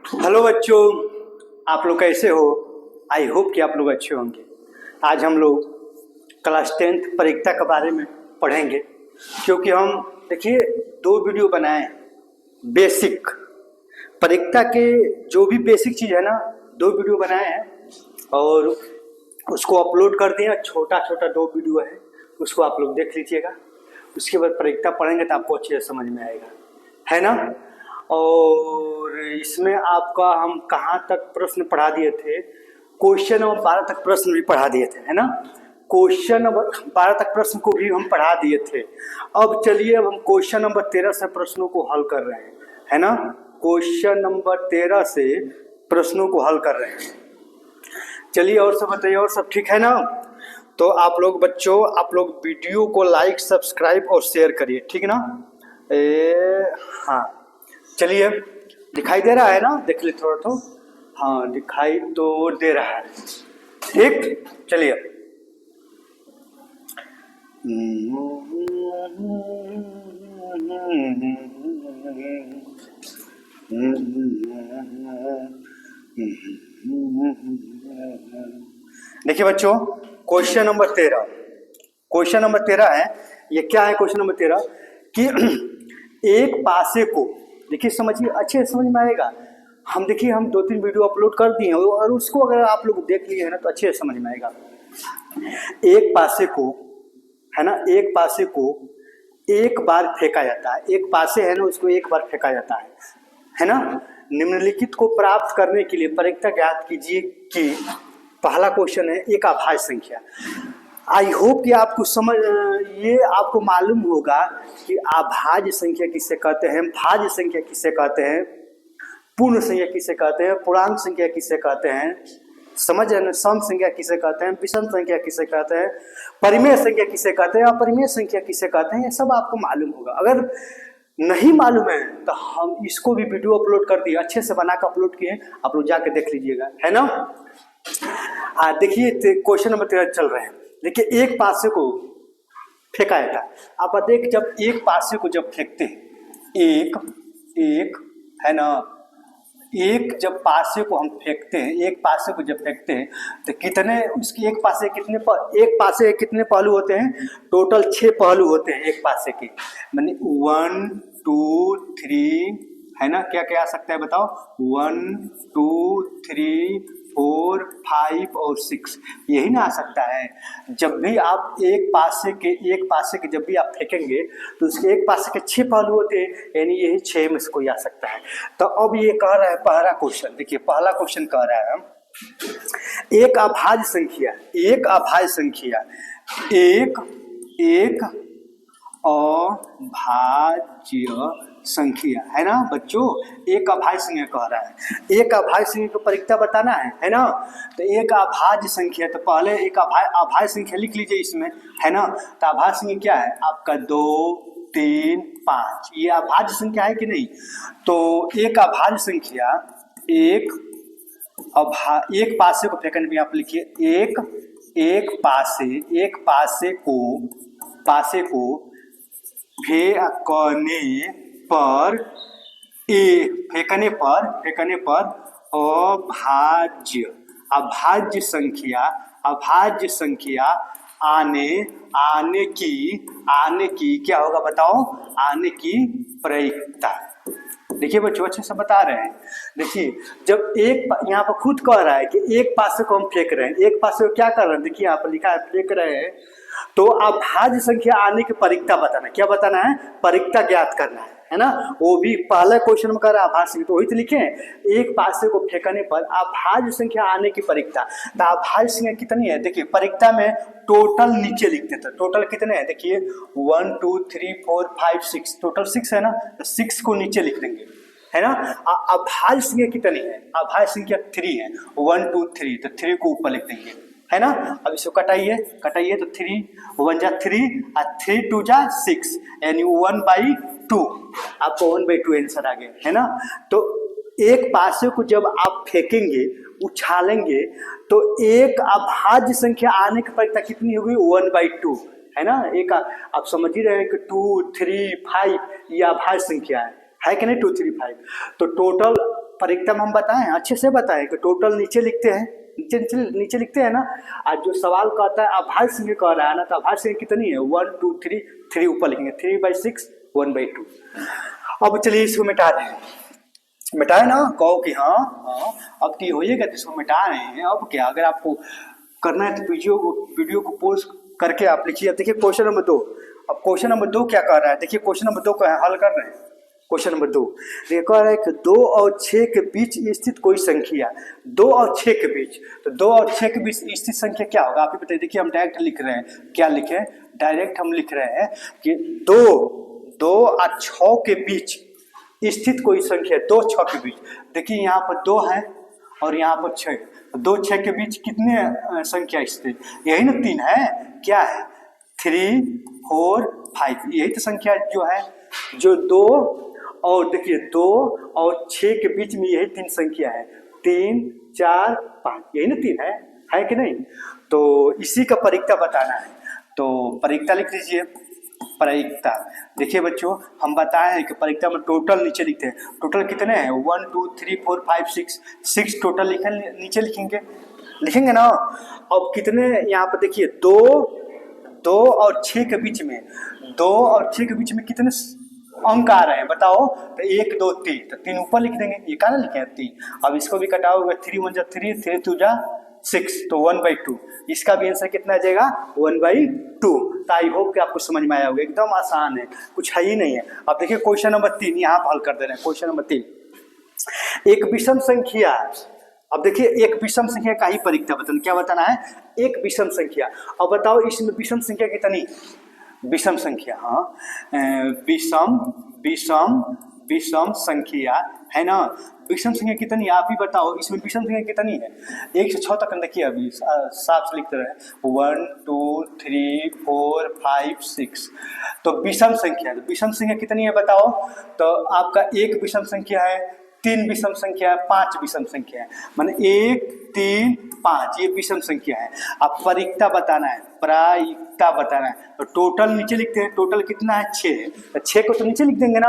Hello बच्चों, आप लोग कैसे हो? आई होप कि आप लोग अच्छे होंगे। आज हम लोग क्लास 10th परीक्षा के बारे में पढ़ेंगे, क्योंकि हम देखिए 2 वीडियो बनाए हैं। बेसिक परीक्षा के जो भी बेसिक चीज़ है ना, 2 वीडियो बनाए हैं और उसको अपलोड कर दिए। छोटा छोटा 2 वीडियो है, उसको आप लोग देख लीजिएगा। उसके बाद परीक्षा पढ़ेंगे तो आपको अच्छे से समझ में आएगा, है ना। और इसमें आपका हम कहाँ तक प्रश्न पढ़ा दिए थे, क्वेश्चन नंबर 12 तक प्रश्न भी पढ़ा दिए थे, है ना। क्वेश्चन नंबर 12 तक प्रश्न को भी हम पढ़ा दिए थे। अब चलिए, अब हम क्वेश्चन नंबर 13 से प्रश्नों को हल कर रहे हैं, है ना। क्वेश्चन नंबर 13 से प्रश्नों को हल कर रहे हैं। चलिए, और सब बताइए, और सब ठीक है ना। तो आप लोग बच्चों, आप लोग वीडियो को लाइक, सब्सक्राइब और शेयर करिए, ठीक ना। हाँ, चलिए, दिखाई दे रहा है ना, देख ले थोड़ा तो। हाँ, दिखाई तो दे रहा है, ठीक। चलिए, देखिए बच्चों, क्वेश्चन नंबर 13, क्वेश्चन नंबर 13 है। ये क्या है क्वेश्चन नंबर 13 कि एक पासे को, देखिए समझिए, अच्छे से समझ में आएगा। हम देखिए, हम 2-3 वीडियो अपलोड कर दिए हैं और उसको अगर आप लोग देख लिए हैं ना तो अच्छे से समझ में आएगा। एक पासे को, है ना, एक पासे को एक बार फेंका जाता है। एक पासे है ना, उसको एक बार फेंका जाता है ना। निम्नलिखित को प्राप्त करने के लिए परीक्षा ज्ञात कीजिए कि पहला क्वेश्चन है एक अभाज्य संख्या। आई होप कि आपको समझ, ये आपको मालूम होगा कि अभाज्य संख्या किसे कहते हैं, भाज्य संख्या किसे कहते हैं, पूर्ण संख्या किसे कहते हैं, पूर्णांक संख्या किसे कहते हैं, समझ है ना। सम संख्या किसे कहते हैं, विषम संख्या किसे कहते हैं, परिमेय संख्या किसे कहते हैं, अपरिमेय संख्या किसे कहते हैं, ये सब आपको मालूम होगा। अगर नहीं मालूम है तो हम इसको भी वीडियो अपलोड कर दिए, अच्छे से बना कर अपलोड किए, आप लोग जाके देख लीजिएगा, है ना। देखिए, क्वेश्चन नंबर 13 चल रहे हैं। देखिए, एक पासे को फेंका जाता है। आप देख, जब एक पासे को जब फेंकते हैं, एक है ना, एक जब पासे को हम फेंकते हैं, एक पासे को जब फेंकते हैं तो कितने, उसकी एक पासे कितने एक पासे कितने पहलू होते हैं? टोटल 6 पहलू होते हैं एक पासे के, माने 1 2 3, है ना। क्या क्या आ सकता है बताओ? 1 2 3 4 5 और 6, यही ना आ सकता है। जब भी आप एक पासे के जब भी आप फेंकेंगे तो उसके एक पासे के 6 पहलू होते हैं, यानी यही 6 में से कोई आ सकता है। तो अब ये कह रहा है पहला क्वेश्चन, देखिए पहला क्वेश्चन कह रहा है एक अभाज्य संख्या, एक अभाज्य संख्या, एक अभाज्य संख्या, है ना बच्चों। एक अभाज्य संख्या कह रहा है, एक अभाज्य संख्या को परीक्षा बताना है ना। तो एक अभाज्य संख्या, तो पहले एक अभाज्य संख्या लिख लीजिए इसमें, है ना। तो अभाज्य संख्या क्या है आपका? 2 3 5, ये अभाज्य संख्या है कि नहीं? तो एक अभाज्य संख्या, एक पासे को फेंकने में आप लिखिए एक पासे को फेंकने पर अभाज्य संख्या आने की क्या होगा बताओ? आने की प्रायिकता। देखिए बच्चों, अच्छे से बता रहे हैं। देखिए, जब यहाँ पर खुद कह रहा है कि एक पासे को हम फेंक रहे हैं, एक पासे को क्या कर रहे हैं? देखिए यहाँ पर लिखा है फेंक रहे हैं, तो अभाज्य संख्या आने की प्रायिकता बताना। क्या बताना है? प्रायिकता ज्ञात करना है ना। वो भी पहला क्वेश्चन में कर रहा है अभाज्य संख्या, तो वही तो लिखे एक पासे को फेंकने पर अभाज्य संख्या आने की प्रायिकता। तो अभाज्य संख्या कितनी है? देखिए प्रायिकता में टोटल नीचे लिखते थे, टोटल कितने हैं? देखिए 1 2 3 4 5 6, टोटल 6 है ना, तो 6 को नीचे लिख देंगे, है ना। अभाज्य संख्या कितनी है? अभाज्य संख्या 3 है, 1 2 3, तो 3 को ऊपर लिख देंगे, है ना। अब इसको कटाइए तो 3 1 जा 3 और 3 2 जा 6, यानी 1/2, आपको 1/2 आंसर आ गया, है ना। तो एक पासे को जब आप फेंकेंगे, उछालेंगे, तो एक अभाज्य संख्या आने की प्रायिकता कितनी होगी? 1/2, है ना। एक आप समझ ही रहे हैं कि 2 3 5 ये अभाज्य संख्या है कि नहीं? 2 3 5, तो टोटल परीक्षा में हम बताएं, अच्छे से बताएं कि टोटल नीचे लिखते हैं, नीचे लिखते हैं ना। आज जो सवाल कहता है आभार संख्या कह रहा है ना, तो आभार संख्या कितनी है 1 2 3, 3 ऊपर लिखेंगे 3/6 1/2। अब चलिए इसको मिटा रहे हैं, मिटाए ना, कहो कि हाँ हाँ अब तो होइएगा, तो इसको मिटा रहे हैं। अब क्या, अगर आपको करना है तो वीडियो को पॉज करके आप लिखिए। देखिए क्वेश्चन नंबर 2, अब क्वेश्चन नंबर 2 क्या कर रहा है, देखिए क्वेश्चन नंबर 2 का हल कर रहे हैं। क्वेश्चन नंबर 2 ये कह रहा है कि 2 और 6 के बीच स्थित कोई संख्या, 2 और 6 के बीच, तो 2 और 6 के बीच स्थित संख्या क्या होगा आप ही बताइए। देखिए हम डायरेक्ट लिख रहे हैं, क्या लिखे, डायरेक्ट हम लिख रहे हैं कि 2 और 6 के बीच स्थित कोई संख्या, 2 6 के बीच। देखिए यहाँ पर 2 है और यहाँ पर 6, 2 6 के बीच कितने संख्या स्थित, यही ना 3 है, क्या है 3 4 5, यही तो संख्या जो है, जो 2 और देखिए 2 और 6 के बीच में यही 3 संख्या है, 3 4 5, यही ना 3 है कि नहीं। तो इसी का परीक्षा बताना है, तो परीक्षा लिख लीजिए। परीक्षा देखिए बच्चों, हम बताए हैं कि परीक्षा में टोटल नीचे लिखते हैं, टोटल कितने हैं 1 2 3 4 5 6 टोटल नीचे लिखेंगे ना। अब कितने यहाँ पर देखिए 2 और 6 के बीच में, 2 और 6 के बीच में कितने अंक आ रहे हैं बताओ, तो 1 2 3, तो 3 ऊपर लिख देंगे, ये कहाँ लिखे हैं 3। अब इसको भी कटाओगे 3 1 3, 3 2 6, तो 1/2, इसका भी आंसर कितना आ जाएगा 1/2। तो आई होप कि आपको समझ में आया होगा, एकदम आसान है, कुछ है ही नहीं है। अब देखिए क्वेश्चन नंबर 3 यहाँ हल कर दे रहे हैं। क्वेश्चन नंबर 3, एक विषम संख्या, अब देखिए एक विषम संख्या का ही परीक्षा बताना, क्या बताना है, एक विषम संख्या। अब बताओ इसमें विषम संख्या कितनी, विषम संख्या, हाँ विषम संख्या है ना, विषम संख्या कितनी है आप ही बताओ, इसमें विषम संख्या कितनी है 1 से 6 तक। देखिए अभी साफ से लिखते रहे 1 2 3 4 5 6, तो विषम संख्या, तो विषम संख्या कितनी है बताओ, तो आपका एक विषम संख्या है, 3 विषम संख्या है, 5 विषम संख्या है, माने 1 3 5 ये विषम संख्या है। आप परीक्षा बताना है, प्रायिकता बताना है, तो टोटल नीचे लिखते हैं, टोटल कितना है 6 है, तो 6 को तो नीचे लिख देंगे ना।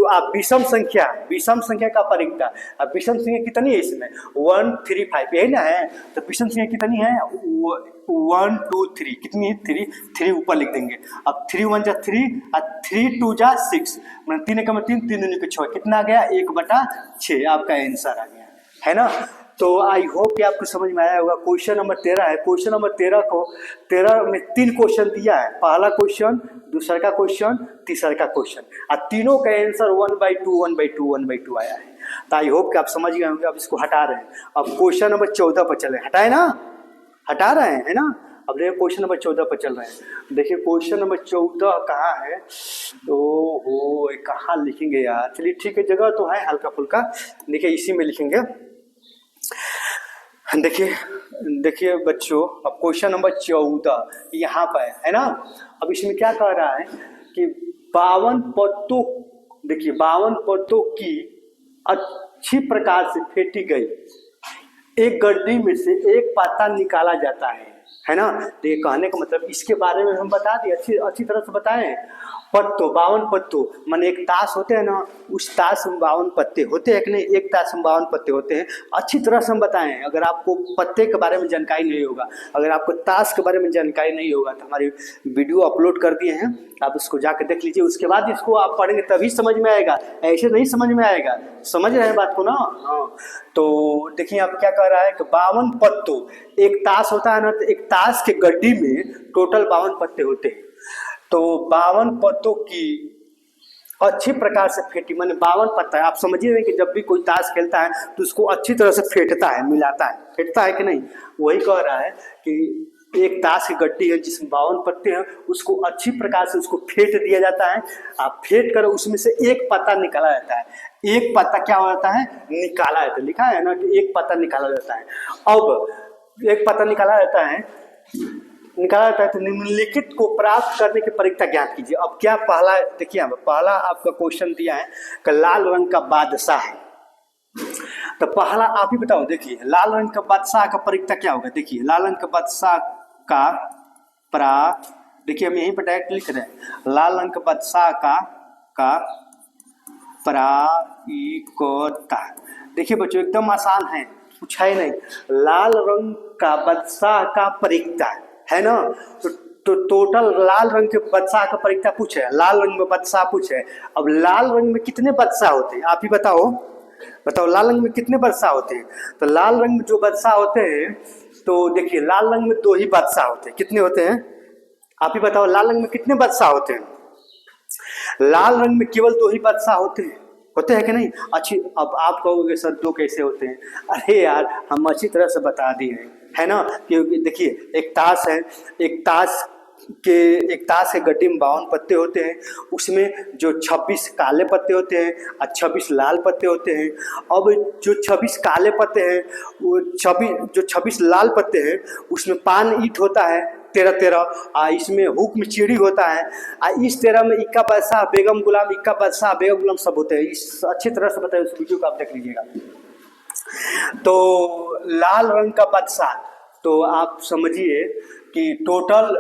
आप विषम संख्या का परीक्षा, अब विषम संख्या कितनी है इसमें 1 3 5, यही ना है, तो विषम संख्या कितनी है 1 2 3, कितनी है 3 ऊपर लिख देंगे। अब 3 1 3 और 3 2 6, मतलब 3 1 3 3 2 6, कितना आ गया 1/6, आपका आंसर आ गया है ना। तो आई होप कि आपको समझ में आया होगा। क्वेश्चन नंबर 13 है, क्वेश्चन नंबर 13 में 3 क्वेश्चन दिया है, पहला क्वेश्चन, दूसरा का क्वेश्चन, तीसरा का क्वेश्चन, और तीनों का आंसर 1/2 आया है। तो आई होप कि आप समझ गए होंगे। अब इसको हटा रहे हैं, अब क्वेश्चन नंबर 14 पर चले, हटाए ना, हटा रहे हैं है ना। अब देखिए क्वेश्चन नंबर 14 पर चल रहे हैं। देखिए क्वेश्चन नंबर 14 कहाँ है, तो कहाँ लिखेंगे यार, चलिए ठीक है, जगह तो है हल्का फुल्का, देखिए इसी में लिखेंगे। देखिए बच्चों, अब क्वेश्चन नंबर 14 यहाँ पर है ना। अब इसमें क्या कह रहा है कि 52 पत्तों, देखिए 52 पत्तों की अच्छी प्रकार से फेंटी गई एक गड्डी में से एक पत्ता निकाला जाता है ना। तो ये कहने का मतलब इसके बारे में हम बता दिए, अच्छी तरह से बताएं। पत्तों, 52 पत्तों, माने एक ताश होते हैं ना, उस ताश में 52 पत्ते होते हैं कि नहीं, एक ताश में 52 पत्ते होते हैं, अच्छी तरह से हम बताएं। अगर आपको पत्ते के बारे में जानकारी नहीं होगा, अगर आपको ताश के बारे में जानकारी नहीं होगा, तो हमारी वीडियो अपलोड कर दिए हैं, आप उसको जाकर देख लीजिए, उसके बाद इसको आप पढ़ेंगे तभी समझ में आएगा, ऐसे नहीं समझ में आएगा। समझ रहे हैं बात को ना, हाँ। तो देखिए आप क्या कह रहा है कि 52 पत्तों, एक ताश होता है ना, तो एक ताश के गड्डी में टोटल 52 पत्ते होते हैं, तो 52 पत्तों की अच्छी प्रकार से फेंटी, माने 52 पत्ता है। आप समझिए कि जब भी कोई ताश खेलता है तो उसको अच्छी तरह से फेंटता है, मिलाता है, फेंटता है कि नहीं, वही कह रहा है कि एक ताश की गड्डी है जिसमें 52 पत्ते हैं, उसको अच्छी प्रकार से उसको फेंट दिया जाता है। आप फेंट कर उसमें से एक पत्ता निकाला जाता है, एक पत्ता क्या हो जाता है, निकाला जाता है, लिखा है ना कि एक पत्ता निकाला जाता है। अब एक पत्ता निकाला जाता है तो निम्नलिखित को प्राप्त करने की प्रक्रिया ज्ञात कीजिए। अब क्या पहला, देखिए पहला आपका क्वेश्चन दिया है कि लाल रंग का बादशाह है, तो पहला आप ही बताओ। देखिए लाल रंग का बादशाह का प्रक्रिया क्या होगा, देखिए लाल रंग का बादशाह का देखिए हम यहीं पर डायरेक्ट लिख रहे हैं, लाल रंग का बादशाह का प्रायिकता, देखिए बच्चों एकदम आसान है, कुछ है नहीं। लाल रंग का बादशाह का परिक्ता है ना, तो टोटल लाल रंग के बादशाह का परिक्ता पूछे, लाल रंग में बादशाह पूछे। अब लाल रंग में कितने बादशाह होते हैं आप ही बताओ, बताओ लाल रंग में कितने बादशाह होते हैं। तो लाल रंग में जो बादशाह होते हैं, तो देखिए लाल रंग में 2 ही बादशाह होते हैं। कितने होते हैं आप ही बताओ, लाल रंग में कितने बादशाह होते हैं। लाल रंग में केवल 2 ही बादशाह होते हैं कि नहीं। अच्छी, अब आप कहोगे सर 2 कैसे होते हैं। अरे यार हम अच्छी तरह से बता दिए है ना, क्योंकि देखिए एक ताश है, एक ताश के गड्ढे में 52 पत्ते होते हैं, उसमें जो 26 काले पत्ते होते हैं और 26 लाल पत्ते होते हैं। अब जो 26 काले पत्ते हैं, वो 26 लाल पत्ते हैं, उसमें पान ईंट होता है 13 इसमें हुक में चिड़ी होता है, इस 13 में इक्का बादशाह बेगम गुलाम, इक्का बादशाह बेगम गुलाम सब होते हैं। इस अच्छी तरह से बताया, उस वीडियो को आप देख लीजिएगा। तो लाल रंग का बादशाह, तो आप समझिए कि टोटल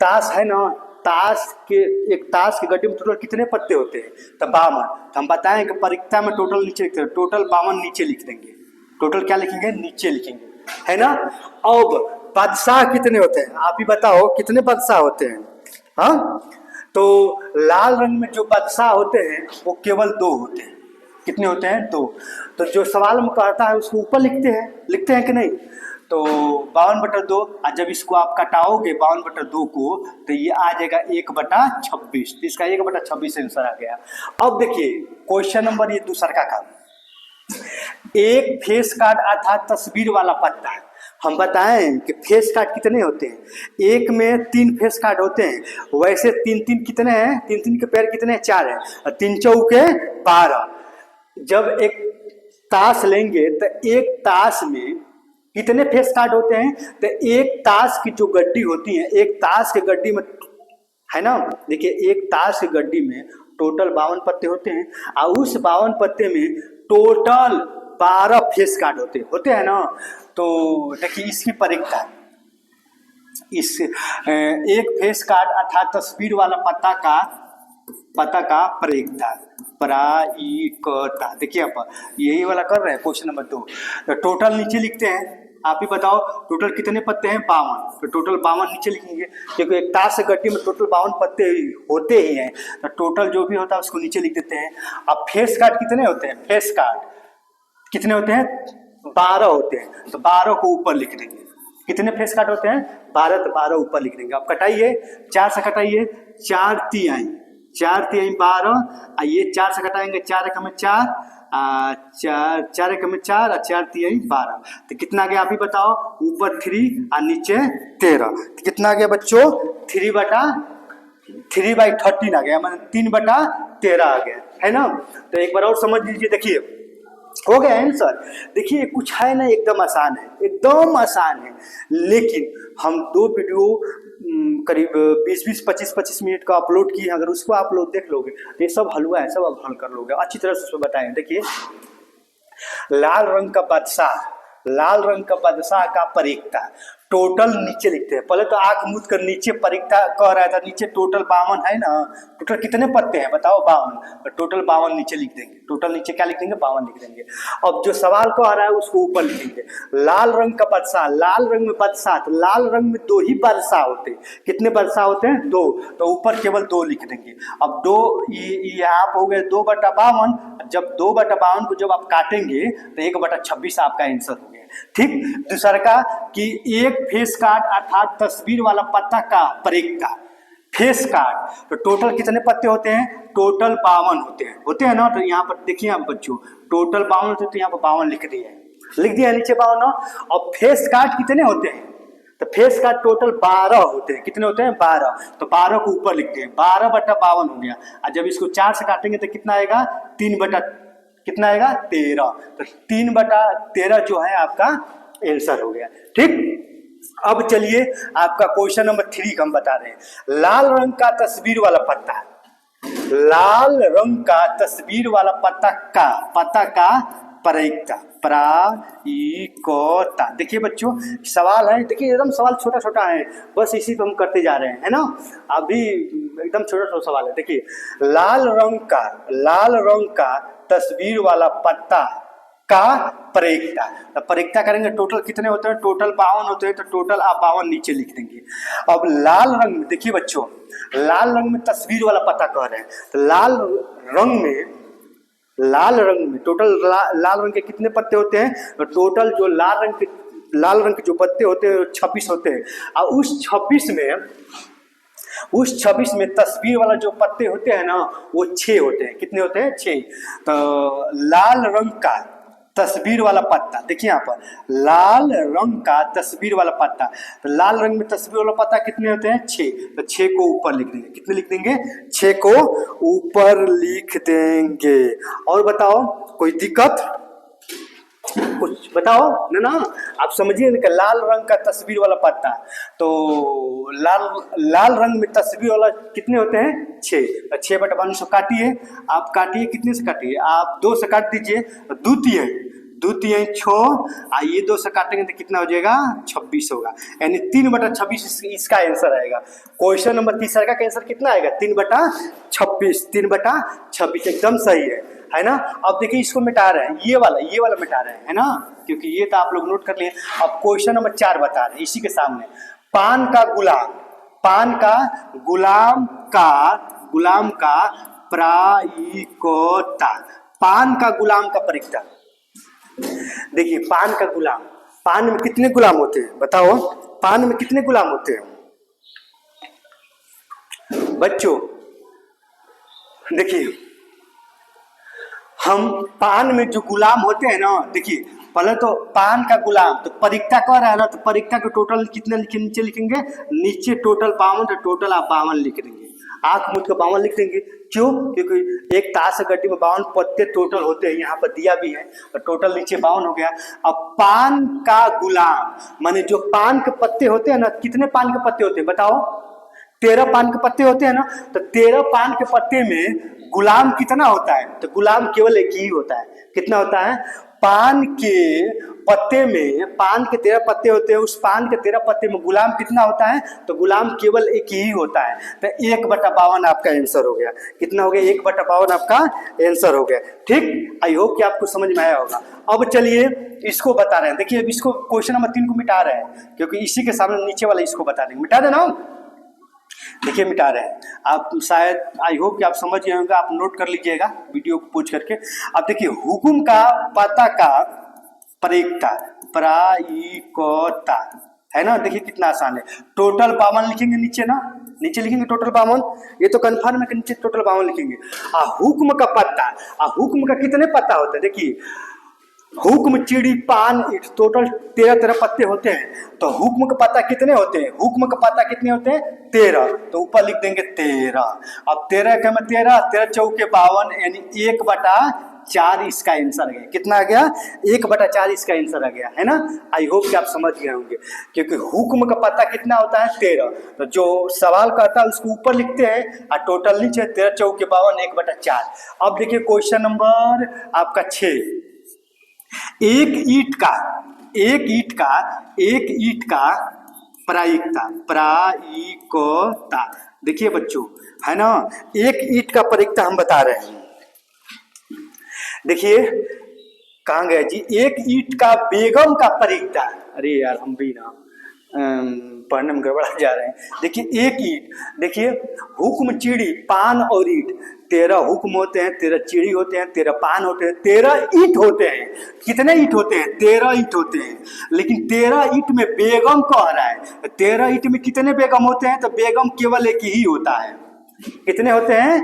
ताश है ना, एक ताश के गड्ढे में टोटल कितने पत्ते होते हैं, तो 52। तो हम बताएं कि परिक्ता में टोटल नीचे लिखते हैं, टोटल 52 नीचे लिख देंगे। टोटल क्या लिखेंगे, नीचे लिखेंगे, है ना। अब बादशाह कितने होते हैं आप ही बताओ, कितने बादशाह होते हैं। हाँ, तो लाल रंग में जो बादशाह होते हैं वो केवल 2 होते हैं। कितने होते हैं, 2। तो जो सवाल में कहता है उसको ऊपर लिखते हैं कि नहीं। तो 52/2, और जब इसको आप कटाओगे 52/2 को, तो ये आ जाएगा 1/26। तो इसका 1/26 आंसर आ गया। अब देखिए क्वेश्चन नंबर ये दूसरा का काम, एक फेस कार्ड अर्थात तस्वीर वाला पत्ता है। हम बताएं कि फेस कार्ड कितने होते हैं, एक में 3 फेस कार्ड होते हैं। वैसे 3 कितने हैं, 3 के पैर कितने हैं, 4 हैं, और 3 चौके 12। जब एक ताश लेंगे तो एक ताश में कितने फेस कार्ड होते हैं, तो एक ताश की जो गड्डी होती है, एक ताश के गड्डी में, है ना, देखिए एक ताश की गड्डी में टोटल 52 पत्ते होते हैं, और उस 52 पत्ते में टोटल 12 फेस कार्ड होते हैं ना। तो देखिए इसकी परिक्ता, इस एक फेस कार्ड अर्थात तस्वीर वाला पत्ता का परिक्ता, प्रायिकता। देखिए आप यही वाला कर रहे हैं क्वेश्चन नंबर 2। तो टोटल नीचे लिखते हैं, आप ही बताओ टोटल कितने पत्ते हैं, 52। तो टोटल 52 नीचे लिखेंगे, क्योंकि एक ताश गड्डी में टोटल 52 पत्ते होते ही हैं। तो टोटल जो भी होता है उसको नीचे लिख देते हैं। अब फेस कार्ड कितने होते हैं, फेस कार्ड कितने होते हैं, 12 होते हैं। तो 12 को ऊपर लिख देंगे। कितने फेस कार्ड होते हैं, 12, तो 12 ऊपर लिख देंगे। अब कटाइए, 4 से कटाइए, 4 तिहाई 12, ये 4 से कटाएंगे, 4 एकम 4, 4 एकम 4 और 4 तिहाई 12। तो कितना आ गया आप ही बताओ, ऊपर 3 और नीचे 13। तो कितना आ गया बच्चों, 3/13 आ गया, मतलब 3/13 आ गया, है ना। तो एक बार और समझ लीजिए, देखिए हो गया आंसर। देखिए कुछ है ना, एकदम आसान है, एकदम आसान है। लेकिन हम 2 वीडियो करीब 20-20, 25-25 मिनट का अपलोड किए, अगर उसको आप लोग देख लोगे तो ये सब हलवा है, सब आप हल कर लोगे अच्छी तरह से। उसको बताएं, देखिए लाल रंग का बादशाह का परिक्ता, टोटल नीचे लिखते हैं। पहले तो आंख मूंद कर नीचे परिक्ता कह रहा था, नीचे टोटल 52 है ना, टोटल कितने पत्ते हैं बताओ, 52। तो टोटल 52 नीचे लिख देंगे, टोटल नीचे क्या लिख देंगे, 52 लिख देंगे। अब जो सवाल कह रहा है उसको ऊपर लिखेंगे। लाल रंग का बादशाह, लाल रंग में बादशाह, तो लाल रंग में 2 ही बादशाह होते हैं। कितने बादशाह होते हैं, 2। तो ऊपर केवल 2 लिख देंगे। अब 2 यहाँ हो गए 2/52। जब 2/52 को जब आप काटेंगे तो 1/26 आपका आंसर हो गया। ठीक, दूसरा का कि एक फेस कार्ड अर्थात तस्वीर वाला पत्ता का परिक्ता, फेस कार्ड, तो टोटल कितने पत्ते होते हैं, टोटल 52 होते हैं ना। तो यहाँ पर देखिए आप बच्चों, टोटल 52 होते, तो यहाँ पर 52 लिख दिया नीचे 52। और फेस कार्ड कितने होते हैं, तो फेस कार्ड टोटल 12 होते हैं। कितने होते हैं, 12। तो 12 को ऊपर लिखते हैं, 12/52 हो गया। और जब इसको 4 से काटेंगे तो कितना आएगा, 13। तो 3/13 जो है आपका आंसर हो गया। ठीक, अब चलिए आपका क्वेश्चन नंबर 3 हम बता रहे हैं। लाल रंग का तस्वीर वाला पत्ता, लाल रंग का तस्वीर वाला पत्ता का परिक्ता, प्रायिकता। देखिए बच्चों सवाल है, देखिए एकदम सवाल छोटा छोटा है, बस इसी पे हम करते जा रहे हैं, है ना। अभी एकदम छोटा छोटा सवाल है। देखिए लाल रंग का तस्वीर वाला पत्ता का प्रयोक्ता। तो प्रयोक्ता करेंगे टोटल कितने होते हैं, टोटल 52 होते हैं, तो टोटल आप 52 नीचे लिख देंगे। अब लाल रंग में देखिए बच्चों, लाल रंग में तस्वीर वाला पता कह रहे हैं, तो लाल रंग में टोटल लाल रंग के कितने पत्ते होते हैं, तो टोटल जो लाल रंग के जो पत्ते होते हैं 26 होते हैं। और उस 26 में तस्वीर वाला जो पत्ते होते हैं ना वो 6 होते हैं। कितने होते हैं, 6। तो लाल रंग का तस्वीर वाला पत्ता देखिए यहाँ पर, लाल रंग का तस्वीर वाला पत्ता, तो लाल रंग में तस्वीर वाला पत्ता कितने होते हैं, 6। तो 6 को ऊपर लिख देंगे। कितने लिख देंगे, 6 को ऊपर लिख देंगे। और बताओ कोई दिक्कत, कुछ बताओ ना। आप समझिए कि लाल रंग का तस्वीर वाला पत्ता, तो लाल रंग में तस्वीर वाला कितने होते हैं, 6। 6 बटा 52 काटिए, आप काटिए, कितने से काटिए, आप 2 से काट दीजिए, द्वितीय 6, ये 2 से काटेंगे तो कितना हो जाएगा, 26 होगा। यानी 3 बटा 26 इसका आंसर आएगा। क्वेश्चन नंबर तीसरा का आंसर कितना आएगा, 3 बटा 26। 3 बटा 26 एकदम सही है ना। अब देखिए इसको मिटा रहे हैं, ये वाला मिटा रहे हैं, है ना, क्योंकि ये तो आप लोग नोट कर लिए। अब क्वेश्चन नंबर 4 बता रहे हैं इसी के सामने, पान का गुलाम का प्रायिकता, पान का गुलाम का प्रयोक्ता। देखिए पान में कितने गुलाम होते हैं, बताओ, पान में कितने गुलाम होते हैं बच्चों। देखिए हम पान में जो गुलाम होते हैं ना, देखिए पहले तो पान का गुलाम, तो प्रयोक्ता कह रहा है ना, तो प्रयोक्ता के टोटल कितने नीचे लिखेंगे, नीचे टोटल 52, तो टोटल आप 52 लिख देंगे। आंख मूंद के 52 लिख देंगे। क्यों, क्योंकि एक ताश गड्डी में 52 पत्ते टोटल होते हैं, यहाँ पर दिया भी है, तो टोटल नीचे 52 हो गया। अब पान का गुलाम माने जो पान के पत्ते होते हैं ना, कितने पान के पत्ते होते हैं बताओ, 13 पान के पत्ते होते हैं ना, तो 13 पान के पत्ते में गुलाम कितना होता है, तो गुलाम केवल एक ही होता है। कितना होता है, पान के पत्ते में, पान के 13 पत्ते होते हैं, उस पान के 13 पत्ते में गुलाम कितना होता है, तो गुलाम केवल एक ही होता है। तो 1 बटा 52 आपका आंसर हो गया। कितना हो गया, 1 बटा 52 आपका आंसर हो गया। ठीक, आई होप कि आपको समझ में आया होगा। अब चलिए इसको बता रहे हैं, देखिए अब इसको क्वेश्चन नंबर 3 को मिटा रहे हैं, क्योंकि इसी के सामने नीचे वाला इसको बता देंगे। मिटा देना, देखिए मिटा रहे हैं आप, शायद आई होप कि आप समझ गए होंगे, आप नोट कर लीजिएगा वीडियो को पूछ करके। अब देखिए हुकुम का पता का प्रयोक्ता, प्रायिकता, है ना। देखिए कितना आसान है, टोटल 52 लिखेंगे नीचे ना, नीचे लिखेंगे टोटल 52, ये तो कन्फर्म है कि नीचे टोटल 52 लिखेंगे। हुक्म का पत्ता, हुक्म का कितने पत्ता होता है, देखिए हुक्म चिड़ी पान ईट टोटल 13 पत्ते होते हैं, तो हुक्म का पत्ता कितने होते हैं, हुक्म का पत्ता कितने होते हैं, 13, तो ऊपर लिख देंगे 13। अब 13 के में 13 चौके 52, यानी 1 बटा 4 इसका आंसर आ गया। कितना आ गया, 1 बटा 4 इसका आंसर आ गया, है ना। आई होप कि आप समझ गए होंगे, क्योंकि हुक्म का पत्ता कितना होता है, 13, तो जो सवाल करता है उसको ऊपर लिखते हैं और टोटल नीचे 13 चौके 52, 1 बटा 4। अब देखिए क्वेश्चन नंबर आपका 6, एक ईंट का प्रायिकता। देखिए बच्चों, है ना, एक ईंट का प्रयोक्ता हम बता रहे हैं। देखिए कहाँ गया जी, एक ईंट का बेगम का प्रयोक्ता। अरे यार हम भी ना पढ़ने में गड़बड़ा जा रहे हैं। देखिए एक ईंट, देखिए हुक्म चिड़ी पान और ईंट, 13 हुक्म होते हैं, 13 चिड़ी होते हैं, 13 पान होते हैं, 13 ईंट होते हैं। कितने ईंट होते हैं, 13 ईंट होते हैं। लेकिन 13 ईंट में बेगम कह रहा है, 13 ईंट में कितने बेगम होते हैं, तो बेगम केवल एक ही होता है। कितने होते हैं,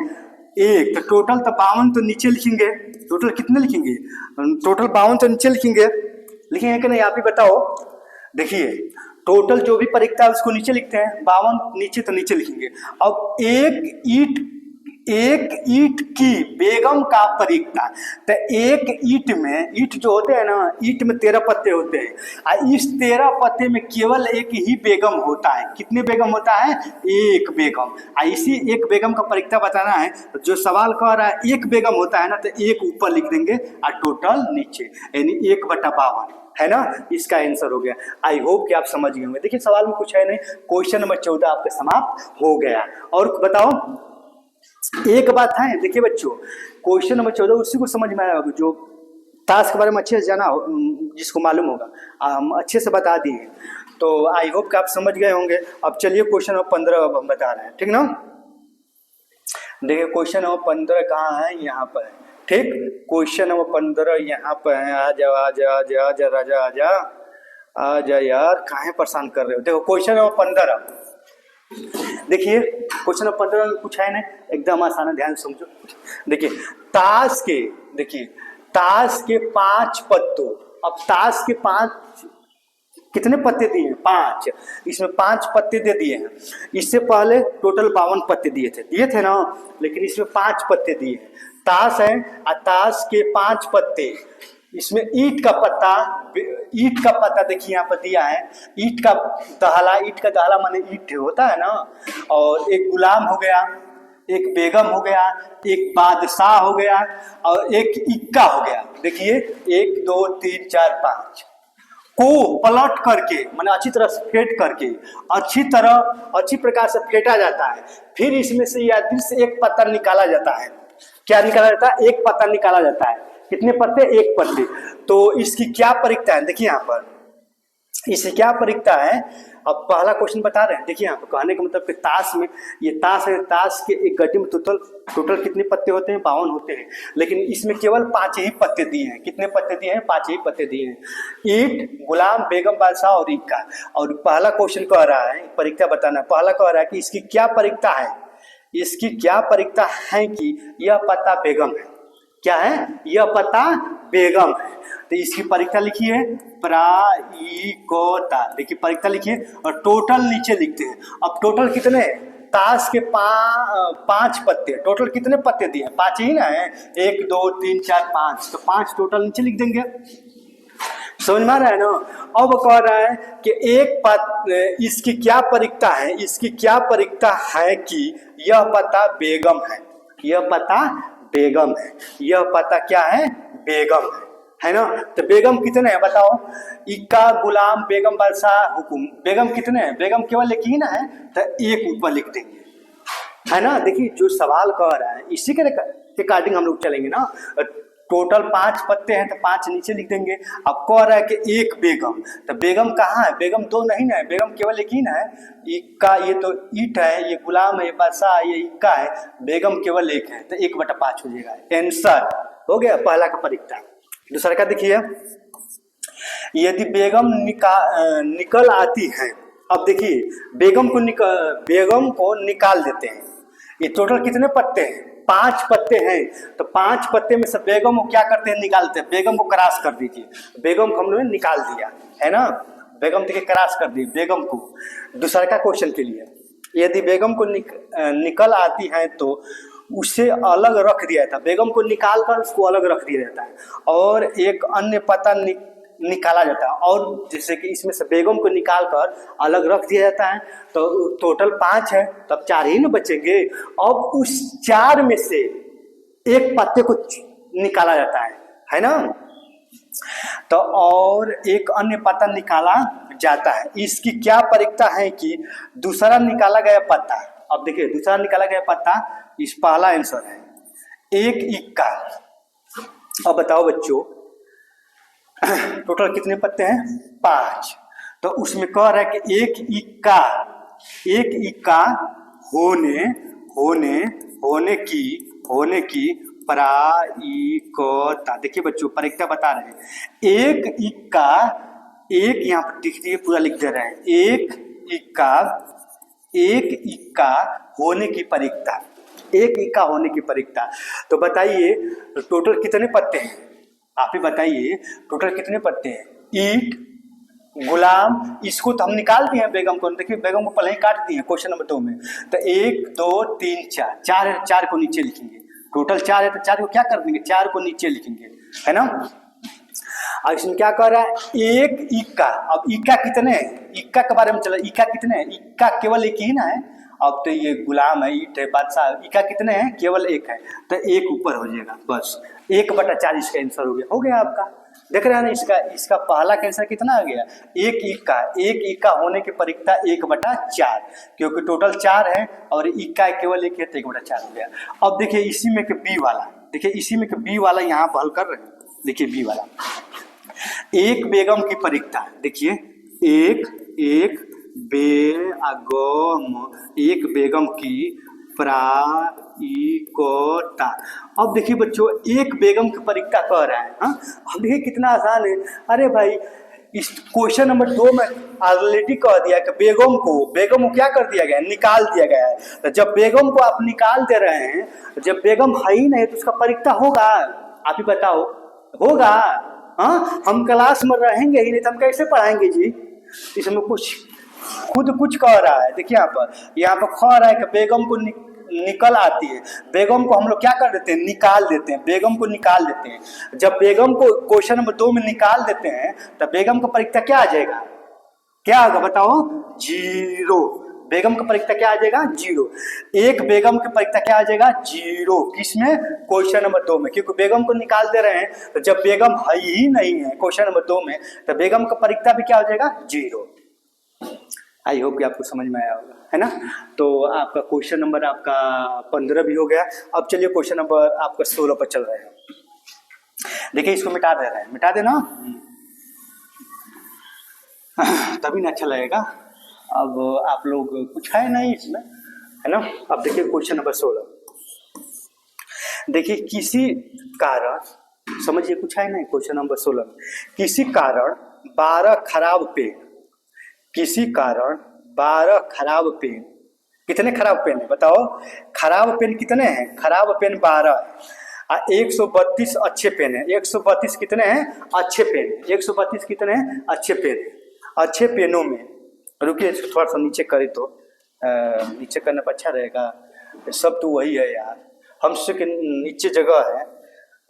1, तो टोटल तो 52 तो नीचे लिखेंगे, टोटल कितने लिखेंगे, टोटल 52 तो नीचे लिखेंगे कि नहीं, आप ही बताओ। देखिए टोटल जो भी प्रयोक्ता है उसको नीचे लिखते हैं, 52 नीचे तो नीचे लिखेंगे। अब एक ईंट की बेगम का प्रयोक्ता, तो एक ईंट में, ईंट जो होते हैं ना, ईंट में 13 पत्ते होते हैं, और इस 13 पत्ते में केवल एक ही बेगम होता है। कितने बेगम होता है, 1 बेगम। और इसी एक बेगम का प्रयोक्ता बताना है, तो जो सवाल कह रहा है 1 बेगम होता है ना, तो 1 ऊपर लिख देंगे और टोटल नीचे, यानी 1 बटा 52, है ना, इसका आंसर हो गया। आई होप कि आप समझ गए होंगे। देखिए सवाल में कुछ है नहीं, क्वेश्चन नंबर 14 आपका समाप्त हो गया। और बताओ एक बात है, देखिए बच्चों क्वेश्चन नंबर 14 उसी को समझ में आया होगा जो ताश के बारे में अच्छे से जाना हो, जिसको मालूम होगा हम अच्छे से बता दिए। तो आई होप कि आप समझ गए होंगे। अब चलिए क्वेश्चन नंबर 15 अब हम बता रहे हैं, ठीक ना। देखिए क्वेश्चन नंबर 15 कहाँ है, यहाँ पर है, ठीक। क्वेश्चन नंबर 15 यहाँ पर है। आ जा आ जा आ जा आ जा राजा आ जा आ जा यार, काहे परेशान कर रहे हो। देखो क्वेश्चन नंबर 15, देखिए क्वेश्चन नंबर 15 में पूछा है ना, एकदम आसान है, ध्यान से समझो। देखिए ताश के 5 पत्तों, अब ताश के 5 कितने पत्ते दिए हैं, 5, इसमें 5 पत्ते दे दिए हैं। इससे पहले टोटल 52 पत्ते दिए थे ना, लेकिन इसमें 5 पत्ते दिए हैं। ताश है और ताश के 5 पत्ते, इसमें ईंट का पत्ता देखिए यहाँ पर दिया है। ईंट का दहला माने ईंट होता है ना, और एक गुलाम हो गया, एक बेगम हो गया, एक बादशाह हो गया और एक इक्का हो गया। देखिए 1 2 3 4 5 को पलट करके माने अच्छी तरह से फेंट करके अच्छी प्रकार से फेंटा जाता है। फिर इसमें से याद से एक पत्ता निकाला जाता है। क्या निकाला जाता है, एक पत्ता निकाला जाता है। कितने पत्ते, एक पत्ते। तो इसकी क्या परिकता है, देखिए यहाँ पर इससे क्या परिकता है। अब पहला क्वेश्चन बता रहे हैं, देखिए यहाँ पर कहने का मतलब कि ताश में, ये ताश है, ताश के एक गड्ढे में टोटल कितने पत्ते होते हैं, 52 होते हैं, लेकिन इसमें केवल 5 ही पत्ते दिए हैं। कितने पत्ते दिए हैं, 5 ही पत्ते दिए हैं। ईंट, गुलाम, बेगम, बादशाह और इक्का। और पहला क्वेश्चन कह रहा है, परिकता बताना, पहला कह रहा है कि इसकी क्या परिकता है, इसकी क्या परिकता है कि यह पत्ता बेगम है। क्या है, यह पत्ता बेगम है। तो इसकी परिकता लिखिए, प्रायिकता, देखिए परिकता लिखिए और टोटल नीचे लिखते हैं। अब टोटल कितने, ताश के 5 पत्ते, टोटल कितने पत्ते दिए, 5 ही ना है, 1 2 3 4 5, तो 5 टोटल नीचे लिख देंगे। समझ में आ रहा है ना। अब कह रहा है कि इसकी क्या परिकता है, इसकी क्या परिकता है कि यह पत्ता बेगम है, यह पत्ता बेगम है, यह पता क्या है, बेगम है ना। तो बेगम कितने हैं बताओ, इक्का, गुलाम, बेगम, बादशाह, हुकुम। बेगम कितने हैं, बेगम केवल एक ही ना है, तो एक ऊपर लिख देंगे, है ना। देखिए जो सवाल कह रहा है इसी के अकॉर्डिंग हम लोग चलेंगे ना। टोटल 5 पत्ते हैं तो 5 नीचे लिख देंगे। अब कह रहा है कि एक बेगम, तो बेगम कहाँ है, बेगम 2 नहीं ना है, बेगम केवल एक ही ना है। इक्का, ये तो ईट है, ये गुलाम है, ये बादशाह, ये इक्का है, बेगम केवल एक है, तो 1/5 हो जाएगा। आंसर हो गया पहला का परिकता। दूसरा का देखिए, यदि बेगम निकल आती है। अब देखिए बेगम को निकाल देते हैं। ये टोटल कितने पत्ते हैं, 5 पत्ते हैं, तो 5 पत्ते में से बेगम को क्या करते हैं, निकालते हैं। बेगम को क्रॉस कर दीजिए, बेगम को हमने निकाल दिया है ना, बेगम देखिए क्रॉस कर दी बेगम को। दूसरा का क्वेश्चन के लिए, यदि बेगम को निकल आती है तो उसे अलग रख दिया था, बेगम को निकाल कर उसको अलग रख दिया जाता है और एक अन्य पता निकाला जाता है। और जैसे कि इसमें से बेगम को निकाल कर अलग रख दिया जाता है, तो टोटल 5 है, तब 4 ही ना बचेंगे। अब उस 4 में से एक पत्ते को निकाला जाता है ना, तो और एक अन्य पत्ता निकाला जाता है। इसकी क्या परिकता है कि दूसरा निकाला गया पत्ता, अब देखिए दूसरा निकाला गया पत्ता, इस पहला आंसर है, एक इक्का। अब बताओ बच्चों टोटल कितने पत्ते हैं, 5, तो उसमें कह रहा है कि एक इक्का होने की प्रायिकता। देखिए बच्चों परिकता बता रहे हैं, एक यहाँ पर लिख दिए, पूरा लिख दे रहे हैं, एक इक्का होने की परिकता, एक इक्का होने की परिकता। तो बताइए टोटल कितने पत्ते हैं, आप ही बताइए टोटल कितने पत्ते हैं। ईंट, गुलाम, इसको तो हम निकाल दिए हैं बेगम को, देखिए बेगम को पहले ही काट दिए क्वेश्चन नंबर 2 में। तो 1 2 3 4 4 को नीचे लिखेंगे, टोटल 4 है तो 4 को क्या कर देंगे, 4 को नीचे लिखेंगे, है ना। अब इसमें क्या कह रहा है, एक इक्का। अब इक्का कितने हैं, इक्का के बारे में चला, इक्का कितने हैं, इक्का केवल एक ही ना है। अब तो ये गुलाम है, ईट है, बादशाह, इक्का कितने हैं, केवल एक है, तो एक ऊपर हो जाएगा, बस 1/4 इसका आंसर हो गया आपका। देख रहे हैं ना, इसका पहला का आंसर कितना आ गया, एक इक्का होने की परिकता 1/4, क्योंकि टोटल 4 है और इक्का केवल एक है तो 1/4 हो गया। अब देखिए इसी में के बी वाला, देखिए इसी में के बी वाला यहाँ पर हल कर रहे हैं, देखिए बी वाला, एक बेगम की परीक्षा, देखिए एक बेगम की प्रायिकता। अब देखिए बच्चों, एक बेगम की परीक्षा कह रहा है। हाँ, अब देखिए कितना आसान है। अरे भाई, इस क्वेश्चन नंबर 2 में ऑलरेडी कह दिया कि बेगम को क्या कर दिया गया है, निकाल दिया गया है। तो जब बेगम को आप निकाल दे रहे हैं, जब बेगम है ही नहीं तो उसका परीक्षा होगा? आप ही बताओ, होगा? हाँ, हम क्लास में रहेंगे ही नहीं तो हम कैसे पढ़ाएंगे जी? इसमें कुछ खुद कुछ कह रहा है। देखिए यहाँ पर कह रहा है कि बेगम को निकल आती है। बेगम को हम लोग क्या कर देते हैं, निकाल देते हैं। बेगम को निकाल देते हैं। जब बेगम को क्वेश्चन नंबर 2 में निकाल देते हैं तो बेगम का परीक्षा क्या आ जाएगा? क्या होगा बताओ? 0। बेगम का परीक्षा क्या आ जाएगा? 0। एक बेगम की परीक्षा क्या आ जाएगा? 0। किसमें? क्वेश्चन नंबर 2 में, क्योंकि बेगम को निकाल दे रहे हैं। तो जब बेगम है ही नहीं है क्वेश्चन नंबर 2 में तो बेगम का परीक्षा भी क्या हो जाएगा? 0। आई होप कि आपको समझ में आया होगा, है ना? तो आपका क्वेश्चन नंबर आपका 15 भी हो गया। अब चलिए क्वेश्चन नंबर आपका 16 पर चल रहे हैं। देखिए इसको मिटा दे रहे हैं, मिटा देना तभी ना अच्छा लगेगा। अब आप लोग कुछ है नहीं इसमें, है ना? अब देखिए क्वेश्चन नंबर 16। देखिए किसी कारण, समझिए कुछ है नहीं क्वेश्चन नंबर 16 में। किसी कारण 12 खराब पेन, किसी कारण 12 खराब पेन, कितने खराब पेन है बताओ? खराब पेन कितने हैं? खराब पेन 12 है। 132 अच्छे पेन है। 132 कितने हैं? अच्छे पेन। 132 कितने हैं? अच्छे पेन है। अच्छे पेनों में, रुकिए इसको थोड़ा सा नीचे करें तो नीचे करने पर अच्छा रहेगा। सब तो वही है यार, हमसे के नीचे जगह है,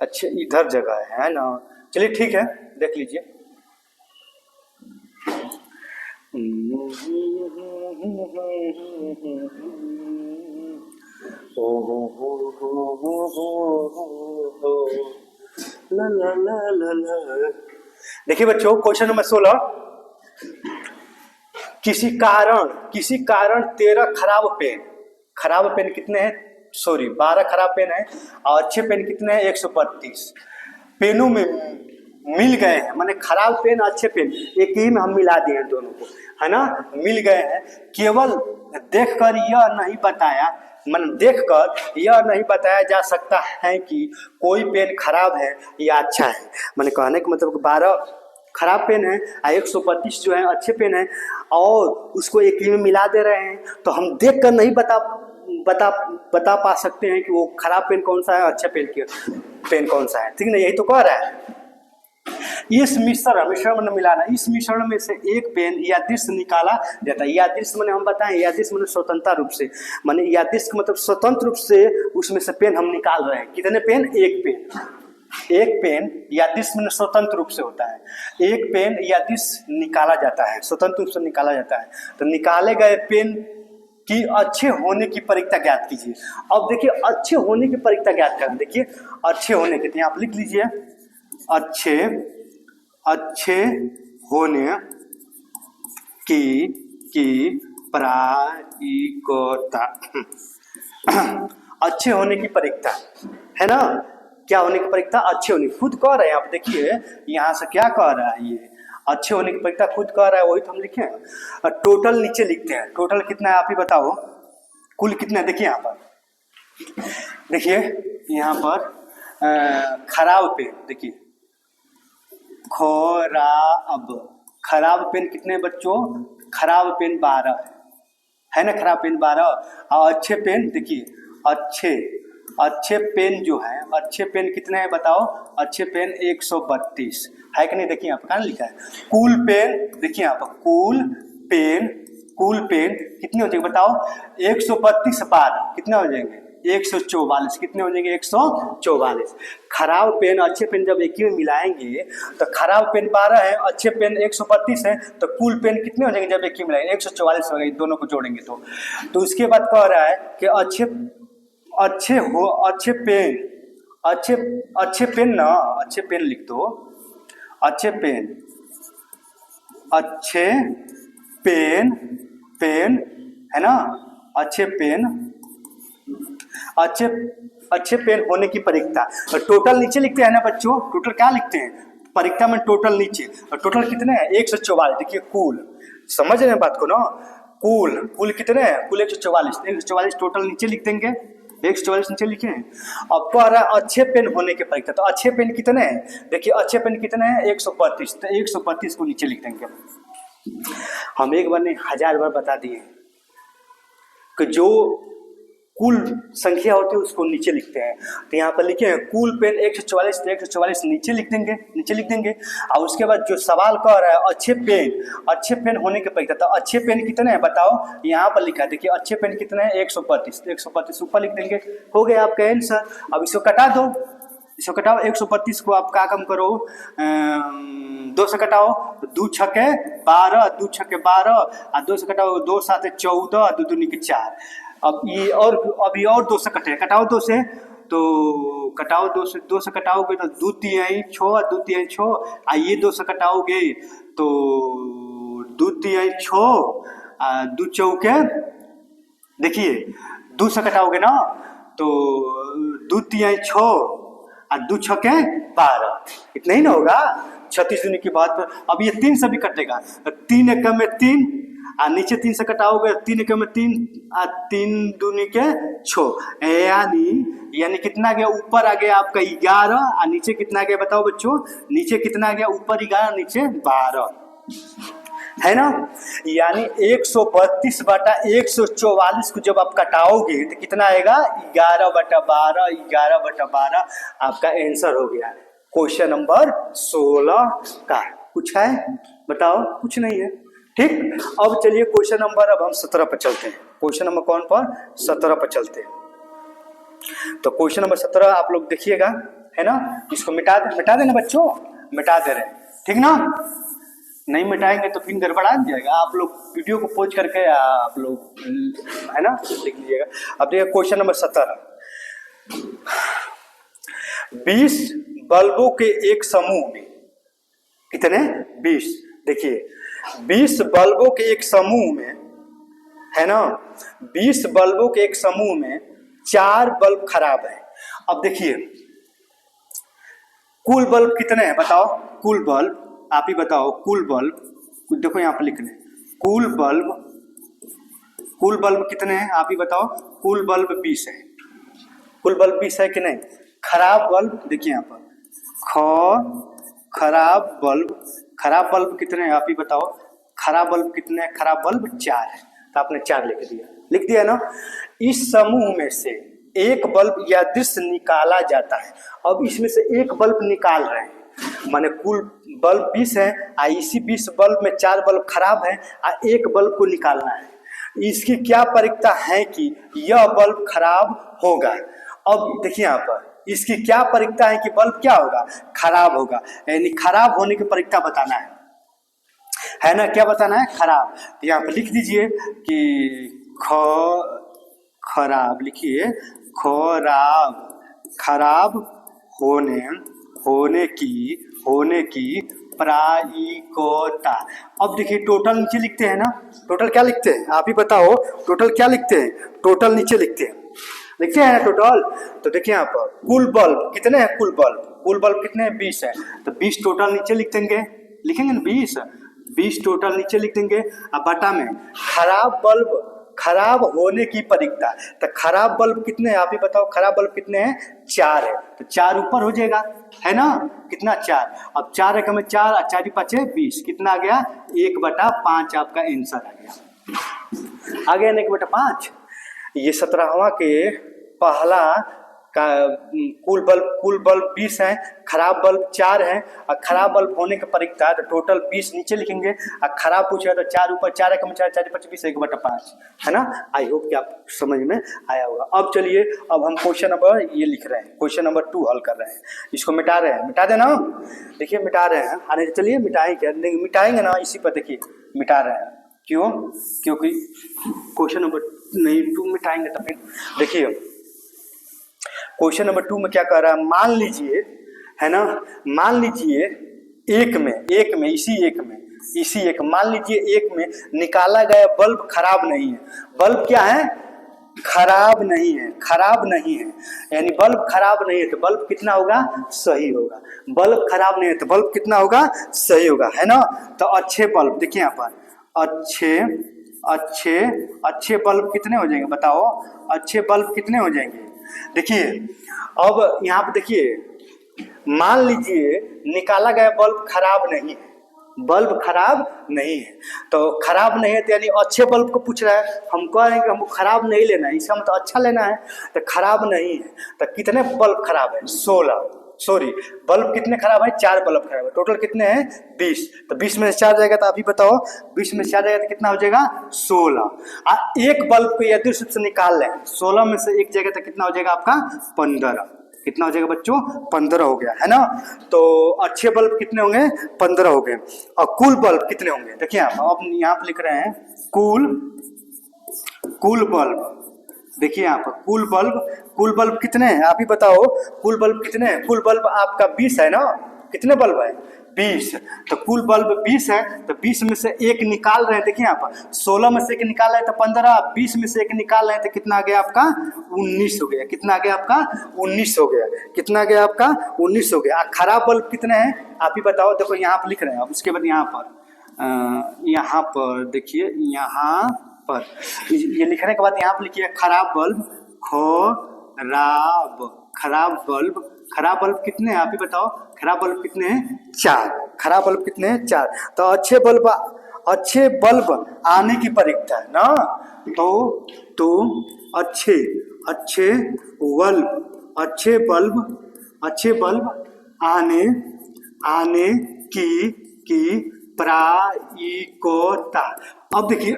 अच्छे इधर जगह है ना? चलिए ठीक है, देख लीजिए। देखिए बच्चों क्वेश्चन नंबर 16। किसी कारण 13 खराब पेन, खराब पेन कितने हैं? सॉरी 12 खराब पेन है और अच्छे पेन कितने हैं? 132 पेनों में मिल गए हैं। माने खराब पेन अच्छे पेन एक ही में हम मिला दिए हैं दोनों को, है ना? मिल गए हैं। केवल देखकर यह नहीं बताया, मतलब देखकर यह नहीं बताया जा सकता है कि कोई पेन खराब है या अच्छा है। मैंने कहने का मतलब 12 खराब पेन है और 132 जो है अच्छे पेन है, और उसको एक ही में मिला दे रहे हैं। तो हम देख कर नहीं बता पा सकते हैं कि वो खराब पेन कौन सा है, अच्छा पेन कौन सा है। ठीक है ना? यही तो कह रहा है। इस मिश्रण में मिलाना, इस मिश्रण में से एक पेन यादृश निकाला जाता है। यादृश मैंने हम बताएं, यादृश मैंने स्वतंत्र रूप से, माने यादृश का मतलब स्वतंत्र रूप से उसमें से पेन हम निकाल रहे हैं। कितने पेन? एक पेन यादृश में स्वतंत्र रूप से होता है। एक पेन यादृश निकाला जाता है, स्वतंत्र रूप से निकाला जाता है। तो निकाले गए पेन की अच्छे होने की परीक्षा ज्ञात कीजिए। अब देखिए अच्छे होने की परीक्षा ज्ञात करें। देखिए अच्छे होने के, आप लिख लीजिए अच्छे होने की प्रायिकता। अच्छे होने की परीक्षा, है ना? क्या होने की परीक्षा? अच्छे होने। खुद कह रहे हैं, आप देखिए यहाँ से क्या कह रहा है, ये अच्छे होने की परीक्षा खुद कह रहा है, वही तो हम लिखे हैं। टोटल नीचे लिखते हैं। टोटल कितना है आप ही बताओ, कुल कितना है? देखिए यहाँ पर, देखिए यहाँ पर खराब पेन, देखिए खराब पेन कितने बच्चों? खराब पेन 12 है ना? खराब पेन 12। और अच्छे पेन देखिए, अच्छे पेन जो है, अच्छे पेन कितने हैं बताओ? अच्छे पेन 132 है कि नहीं? देखिए यहाँ पर कहाँ लिखा है? कुल पेन, देखिए यहाँ पर कुल पेन कितने हो जाएंगे बताओ? 132 12 कितने हो जाएंगे? 144। कितने हो जाएंगे? 144। खराब पेन अच्छे पेन जब एक ही में मिलाएंगे तो खराब पेन 12 है, अच्छे पेन 132 है, तो कुल पेन कितने हो जाएंगे जब एक ही मिलाएंगे? 144 हो गए, दोनों को जोड़ेंगे तो उसके बाद कह रहा है कि अच्छे पेन लिख दो। अच्छे पेन है ना? अच्छे अच्छे पेन होने की परीक्षा। और टोटल नीचे लिखते हैं ना बच्चों, टोटल क्या लिखते हैं परीक्षा में, टोटल नीचे। और टोटल कितने हैं 144। देखिए कुल, समझ रहे हैं बात को ना, कुल कितने हैं, कुल 144 टोटल नीचे लिख देंगे, 144 नीचे लिखे हैं। अब कह रहा है अच्छे पेन होने के परीक्षा, तो अच्छे पेन कितने हैं, देखिए अच्छे पेन कितने हैं 135, तो 135 को नीचे लिख देंगे। हम एक बार नहीं 1000 बार बता दिए कि जो कुल संख्या होती है उसको नीचे लिखते हैं। तो यहाँ पर लिखे हैं कुल पेन 144, तो 144 नीचे लिख देंगे। और उसके बाद जो सवाल कह रहा है अच्छे पेन होने के परीक्षा, तो अच्छे पेन कितने हैं बताओ, यहाँ पर लिखा है देखिए अच्छे पेन कितने हैं 135, 135 ऊपर लिख देंगे, हो गया आपका आंसर। अब इसको कटा दो, 135 को आप क्या कम करो, 2 से कटाओ, 2 छके 12, 2 छके 12, और 2 से कटाओ 2 7 14, 2 दूनी के 4। अब ये और अभी और 2 से कटे, कटाओ 2 से, तो कटाओ 2 से कटाओगे तो 2 3 6, 2 3 6, और ये 2 से कटाओगे तो 2 3 6, 2 चौके, देखिए 2 से कटाओगे ना तो 2 3 6, और 2 छके 12, इतना ही ना होगा 36 दूनी की बात। अब ये 3 से भी कटेगा, 3 एकम में 3, और नीचे 3 से कटाओगे 3 एकम में 3, और 3 दूनी के 6, यानी कितना गया, ऊपर आ गया आपका 11, और नीचे कितना गया बताओ बच्चों, नीचे कितना गया, ऊपर 11 नीचे 12, है ना। यानी 132/144 को जब आप कटाओगे तो कितना आएगा 11/12, 11/12 आपका आंसर हो गया क्वेश्चन नंबर 16 का। कुछ है बताओ, कुछ नहीं है, ठीक। अब चलिए क्वेश्चन नंबर, अब हम 17 पर चलते हैं। क्वेश्चन नंबर कौन पर, 17 पर चलते हैं। तो क्वेश्चन नंबर 17 आप लोग देखिएगा, है ना। इसको मिटा देना बच्चों, मिटा दे रहे, ठीक ना। नहीं मिटाएंगे तो फिर गड़बड़ा जाएगा। आप लोग वीडियो को पॉज करके आप लोग, है ना, लिख लीजिएगा। अब देखिए क्वेश्चन नंबर 17, 20 बल्बों के एक समूह में कितने, 20, देखिए 20 बल्बों के एक समूह में, है ना, 20 बल्बों के एक समूह में 4 बल्ब खराब है। अब देखिए कुल बल्ब कितने हैं बताओ, कुल बल्ब आप ही बताओ, कुल बल्ब देखो यहाँ पर लिख लें, कुल बल्ब कितने हैं आप ही बताओ, कुल बल्ब 20 है, कुल बल्ब 20 है कि नहीं। खराब बल्ब देखिए यहाँ पर, खराब बल्ब कितने हैं आप ही बताओ, खराब बल्ब कितने हैं, खराब बल्ब 4 है, तो आपने 4 लिख दिया ना। इस समूह में से एक बल्ब या दृश्य निकाला जाता है। अब इसमें से एक बल्ब निकाल रहे हैं, माने कुल बल्ब 20 है, इसी 20 बल्ब में 4 बल्ब खराब है, एक बल्ब को निकालना है। इसकी क्या परीक्षा है कि यह बल्ब खराब होगा। अब देखिए यहाँ पर इसकी क्या परीक्षा है कि बल्ब क्या होगा, खराब होगा, यानी खराब होने की परीक्षा बताना है ना, क्या बताना है, खराब। तो यहाँ पर लिख दीजिए कि खराब, लिखिए खराब होने की प्रायिकता। अब देखिए टोटल नीचे लिखते हैं ना, टोटल क्या लिखते हैं आप ही बताओ, टोटल क्या लिखते हैं, टोटल नीचे लिखते हैं ना टोटल। तो देखिए यहाँ पर कुल बल्ब कितने हैं, कुल बल्ब कितने हैं 20 है, तो 20 टोटल नीचे लिखेंगे ना, 20 टोटल नीचे लिख देंगे। अब बटा में खराब होने की परीक्षा, तो खराब बल्ब कितने हैं आप ही बताओ, खराब बल्ब कितने हैं 4 है, तो 4 ऊपर हो जाएगा, है ना, कितना 4। अब 4 एकम में 4 और 4 5 20, कितना आ गया 1/5 आपका आंसर आ गया ना, 1/5। ये 17वां के पहला का कुल बल्ब 20 है, खराब बल्ब 4 है, और खराब बल्ब होने का परीक्षा है, तो टोटल 20 नीचे लिखेंगे, और खराब पूछेगा तो 4 ऊपर, 4 एकम 4 4 5 20, 1/5, है ना। आई होप कि आप समझ में आया होगा। अब चलिए, अब हम क्वेश्चन नंबर ये लिख रहे हैं, क्वेश्चन नंबर 2 हल कर रहे हैं। इसको मिटा रहे हैं, मिटा देना, देखिए मिटा रहे हैं, अरे चलिए मिटाएंगे ना, इसी पर देखिए मिटा रहे हैं। क्यों, क्योंकि क्वेश्चन नंबर 2 मिटाएंगे तो फिर देखिए क्वेश्चन नंबर 2 में क्या कह रहा है, मान लीजिए, है ना, मान लीजिए एक में इसी एक मान लीजिए एक में निकाला गया बल्ब खराब नहीं है। बल्ब क्या है, खराब नहीं है, खराब नहीं है, यानी बल्ब खराब नहीं है तो बल्ब कितना होगा, सही होगा। बल्ब खराब नहीं है तो बल्ब कितना होगा, सही होगा, है ना। तो अच्छे बल्ब देखिए यहाँ पर, अच्छे अच्छे अच्छे बल्ब कितने हो जाएंगे बताओ, अच्छे बल्ब कितने हो जाएंगे। देखिए अब यहाँ पे देखिए, मान लीजिए निकाला गया बल्ब खराब नहीं है, बल्ब खराब नहीं है, तो खराब नहीं है तो यानी अच्छे बल्ब को पूछ रहा है। हम कह रहे हैं कि हमको खराब नहीं लेना है, इसका मतलब अच्छा लेना है, तो खराब नहीं है तो कितने बल्ब खराब है, 16, सॉरी बल्ब कितने खराब है, 4 बल्ब खराब है, टोटल कितने हैं 20। तो 20 में से 4 जाएगा तो आप ही बताओ, 20 में से 4 जाएगा तो कितना हो जाएगा 16। एक बल्ब को यदि से निकाल लें, 16 में से एक जाएगा तो कितना हो जाएगा आपका 15। कितना हो जाएगा बच्चों, 15 हो गया, है ना। तो अच्छे बल्ब कितने होंगे, 15 हो गए। और कुल बल्ब कितने होंगे, देखिए आप अब यहाँ पे लिख रहे हैं कुल बल्ब। देखिए यहाँ पर कुल बल्ब कितने हैं आप ही बताओ, कुल बल्ब कितने हैं। कुल बल्ब आपका 20 है ना, कितने बल्ब है 20, तो कुल बल्ब 20 है, तो 20 में से एक निकाल रहे हैं। देखिए यहाँ पर 16 में से एक निकाल रहे हैं तो 15, 20 में से एक निकाल रहे हैं तो कितना आ गया आपका 19 हो गया। कितना आ गया आपका 19 हो गया। कितना आ गया आपका 19 हो गया। खराब बल्ब कितने हैं आप ही बताओ। देखो यहाँ पर लिख रहे हैं, उसके बाद यहाँ पर देखिए, यहाँ पर ये लिखने के बाद यहाँ पर लिखिए खराब बल्ब, खराब बल्ब कितने हैं आप ही बताओ। खराब बल्ब कितने हैं 4। खराब बल्ब कितने हैं 4। तो अच्छे बल्ब आने की परीक्षा है ना, तो अच्छे बल्ब आने की प्रायिकता। अब देखिए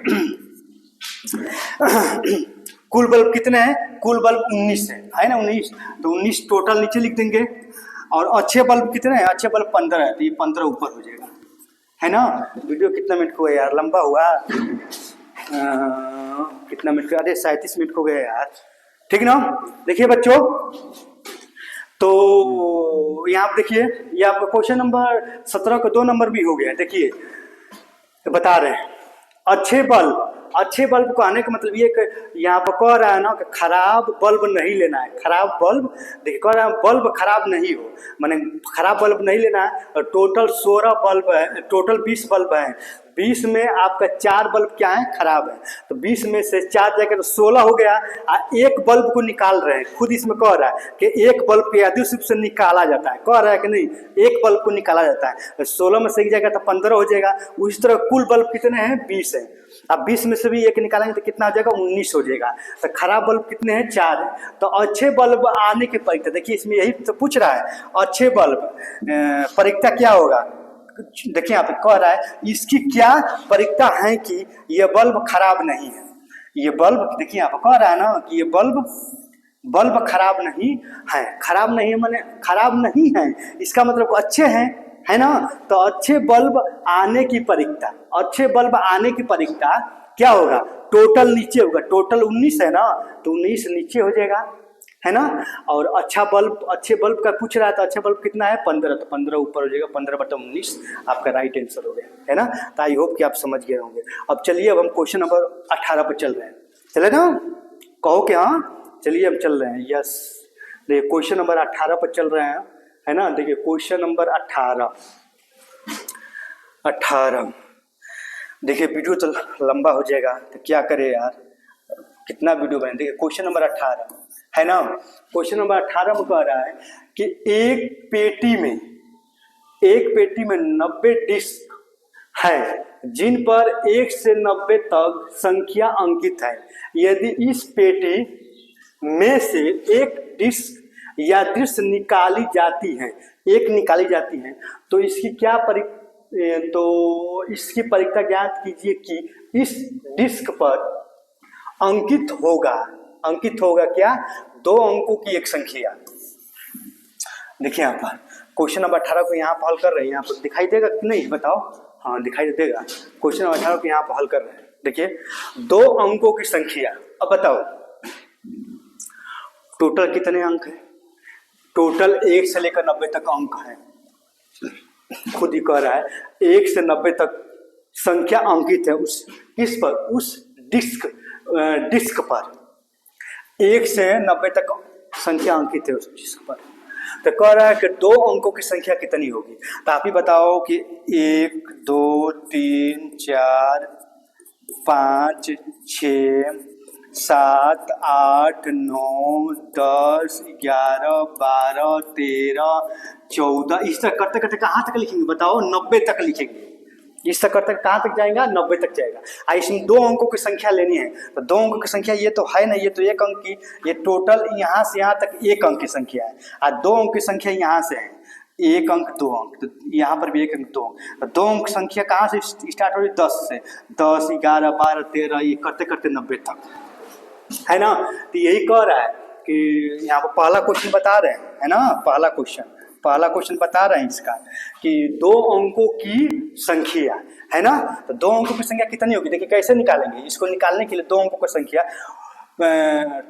कुल बल्ब कितने हैं, कुल बल्ब 19 है ना, 19, तो 19 टोटल नीचे लिख देंगे। और अच्छे बल्ब कितने हैं, अच्छे बल्ब 15 है, तो ये 15 ऊपर हो जाएगा, है ना। वीडियो कितना मिनट को है यार, लंबा हुआ, कितना मिनट का, अरे 37 मिनट हो गया यार, ठीक ना। देखिए बच्चों, तो यहाँ पे देखिए, ये आपका क्वेश्चन नंबर 17 का 2 नंबर भी हो गया। देखिए तो बता रहे हैं अच्छे बल्ब को आने का मतलब ये कि यहाँ पर कह रहा है ना कि खराब बल्ब नहीं लेना है। खराब बल्ब, देखिए कह रहा है बल्ब खराब नहीं हो, माने खराब बल्ब नहीं लेना है। और टोटल 16 बल्ब है, टोटल 20 बल्ब है, 20 में आपका 4 बल्ब क्या है, खराब है। तो 20 में से 4 जाकर तो 16 हो गया। एक बल्ब को निकाल रहे हैं, खुद इसमें कह रहा है कि एक बल्ब को यादृच्छिक से निकाला जाता है, कह रहा है कि नहीं, एक बल्ब को निकाला जाता है। 16 में से एक जाएगा तो 15 हो जाएगा। उसी तरह कुल बल्ब कितने हैं 20 है। अब 20 में से भी एक निकालेंगे तो कितना हो जाएगा 19 हो जाएगा। तो खराब बल्ब कितने हैं 4 है। तो अच्छे बल्ब आने की परीक्षा, देखिए इसमें यही तो पूछ रहा है, अच्छे बल्ब परीक्षा क्या होगा। देखिए यहाँ पे कह रहा है इसकी क्या परीक्षा है कि ये बल्ब खराब नहीं है। ये बल्ब देखिए यहाँ पे कह रहा है ना कि ये बल्ब खराब नहीं है। खराब नहीं है माने खराब नहीं है, इसका मतलब अच्छे हैं, है ना। तो अच्छे बल्ब आने की परीक्षा, अच्छे बल्ब आने की परीक्षा क्या होगा, टोटल नीचे होगा। टोटल 19 है ना, तो 19 नीचे हो जाएगा, है ना। और अच्छे बल्ब का पूछ रहा है तो अच्छे बल्ब कितना है 15, तो 15 ऊपर हो जाएगा। 15/19 आपका राइट आंसर हो गया, है ना। तो आई होप कि आप समझ गए होंगे। अब चलिए, अब हम क्वेश्चन नंबर 18 पर चल रहे हैं। चले ना, कहो कि हाँ, चलिए हम चल रहे हैं। यस, देखिए क्वेश्चन नंबर 18 पर चल रहे हैं, है ना। देखिए क्वेश्चन नंबर 18। देखिए वीडियो तो लंबा हो जाएगा, तो क्या करें यार, कितना वीडियो बने। देखिए क्वेश्चन नंबर 18 है ना। क्वेश्चन नंबर 18 में कह रहा है कि एक पेटी में 90 डिस्क है जिन पर 1 से 90 तक संख्या अंकित है। यदि इस पेटी में से एक डिस्क या दृश्य निकाली जाती है, तो इसकी परीक्षा ज्ञात कीजिए कि इस डिस्क पर अंकित होगा क्या, 2 अंकों की एक संख्या। देखिए यहाँ पर क्वेश्चन नंबर 18 को यहाँ पर हल कर रहे हैं। यहाँ पर दिखाई देगा कि नहीं बताओ, हाँ दिखाई देगा। क्वेश्चन नंबर 18 को यहाँ पर हल कर रहे हैं। देखिए 2 अंकों की संख्या। अब बताओ टोटल कितने अंक है, टोटल 1 से लेकर 90 तक अंक है। खुद ही कह रहा है 1 से 90 तक संख्या अंकित है उस डिस्क पर, 1 से 90 तक संख्या अंकित है उस चीज पर। तो कह रहा है कि 2 अंकों की संख्या कितनी होगी। तो आप ही बताओ कि 1 2 3 4 5 6 7 8 9 10 11 12 13 14 इस तक करते करते कहाँ तक लिखेंगे बताओ? 90 तक लिखेंगे। इस तक करते कहाँ तक जाएगा? 90 तक जाएगा। इसमें 2 अंकों की संख्या लेनी है। तो 2 अंकों की संख्या ये तो है ना, ये तो 1 अंक की, ये टोटल यहाँ से यहाँ तक 1 अंक की संख्या है। और 2 अंक की संख्या यहाँ से है 1 अंक 2 अंक, तो यहाँ पर भी 1 अंक 2 अंक। तो 2 अंक संख्या कहाँ से स्टार्ट हो रही? 10 से। 10 11 12 13 ये करते करते 90 तक, है ना। तो यही कह रहा है कि यहाँ पर पहला क्वेश्चन बता रहे हैं, है ना, पहला क्वेश्चन बता रहे हैं इसका कि 2 अंकों की संख्या, है ना। तो 2 अंकों की संख्या कितनी होगी? देखिए कैसे निकालेंगे इसको। निकालने के लिए 2 अंकों की संख्या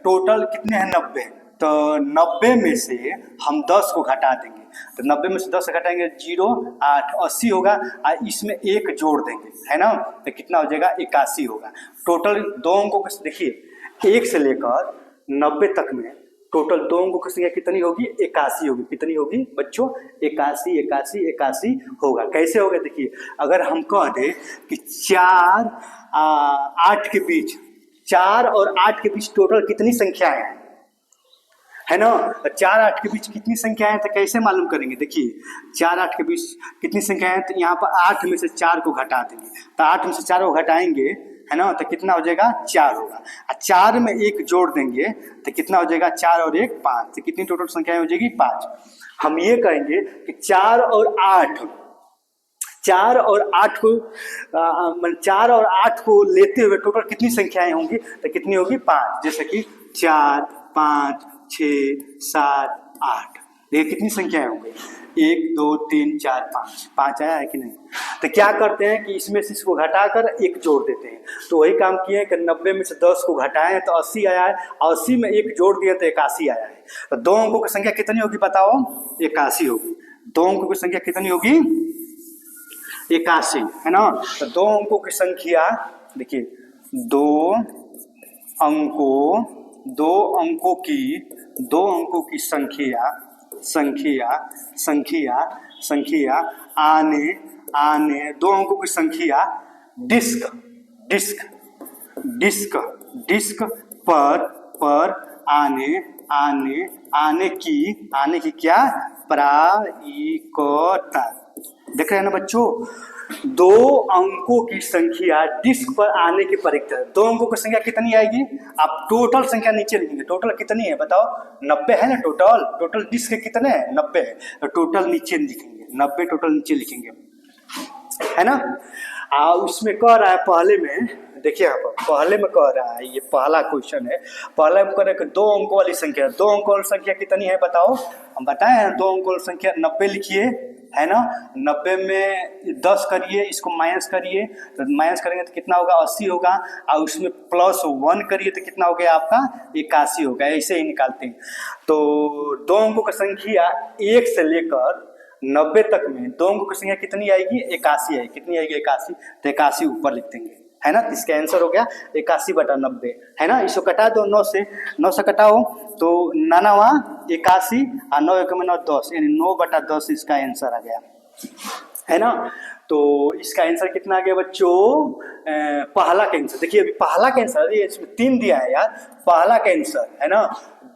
टोटल कितने हैं? 90। तो 90 में से हम 10 को घटा देंगे। तो 90 में से 10 घटाएंगे 0 8 80 होगा, और इसमें 1 जोड़ देंगे, है ना। तो कितना हो जाएगा? 81 होगा। टोटल 2 अंकों को देखिए 1 से लेकर 90 तक में टोटल 2 अंकों की संख्या कितनी होगी? 81 होगी। कितनी होगी बच्चों? 81 81 81 होगा। कैसे होगा? देखिए अगर हम कह दें कि 4 8 के बीच, 4 और 8 के बीच टोटल कितनी संख्याएं हैं, है ना। 4 8 के बीच कितनी संख्या है? तो कैसे मालूम करेंगे? देखिए 4 8 के बीच कितनी संख्या है? तो यहाँ पर 8 में से 4 को घटा देंगे। तो 8 में से 4 को घटाएंगे, है ना, तो कितना हो जाएगा? 4 होगा। और 4 में 1 जोड़ देंगे तो कितना हो जाएगा? 4 और 1 5। तो कितनी टोटल संख्या हो जाएगी? 5। हम ये कहेंगे कि 4 और 8 को 4 और 8 को लेते हुए टोटल कितनी संख्याएं होंगी? तो कितनी होगी? 5। जैसे कि 4 5 6 7 8, ये कितनी संख्याएं होंगी? 1 2 3 4 5, 5 आया है कि नहीं? तो क्या करते हैं कि इसमें से इसको घटाकर 1 जोड़ देते हैं। तो वही काम किए कि 90 में से 10 को घटाएं तो 80 आया है, 80 में 1 जोड़ दिए तो 81 आया है। तो 2 अंकों की संख्या कितनी होगी बताओ? 81 होगी। 2 अंकों की संख्या कितनी होगी? 81, है ना। तो 2 अंकों की संख्या देखिए, 2 अंकों की संख्या आने 2 अंकों की संख्या डिस्क पर आने की क्या प्रायिकता। देख रहे हैं ना बच्चों? 2 अंकों की संख्या डिस्क पर आने की प्रायिकता। 2 अंकों की संख्या कितनी आएगी? आप टोटल संख्या नीचे लिखेंगे। टोटल कितनी है बताओ? 90 है ना। टोटल डिस्क कितने हैं? 90 है। तो टोटल नीचे लिखेंगे, 90 टोटल नीचे लिखेंगे, है ना। उसमें कह रहा है पहले में, देखिए यहाँ पर पहले में कह रहा है, ये पहला क्वेश्चन है। पहले में कह रहा है कि 2 अंकों वाली संख्या, 2 अंकों वाली संख्या कितनी है बताओ? हम बताए हैं 2 अंकों वाली संख्या 90 लिखिए, है ना। 90 में 10 करिए, इसको माइनस करिए, तो माइनस करेंगे तो कितना होगा? 80 होगा। और उसमें प्लस 1 करिए तो कितना हो गया आपका? 81 होगा। ऐसे ही निकालते हैं। तो 2 अंकों की संख्या 1 से लेकर 90 तक में 2 अंकों की संख्या कितनी आएगी? 81 आएगी। कितनी आएगी? 81। तो 81 ऊपर लिख देंगे, है ना। इसका आंसर हो गया 81/90, है ना। इसको कटा दो 9 से कटाओ तो 9 81 और 9 1 में 9 10, यानी 9/10 इसका आंसर आ गया, है ना। तो इसका आंसर कितना आ गया बच्चों? पहला का आंसर देखिए, अभी पहला का आंसर, इसमें 3 दिया है यार। पहला का आंसर, है ना,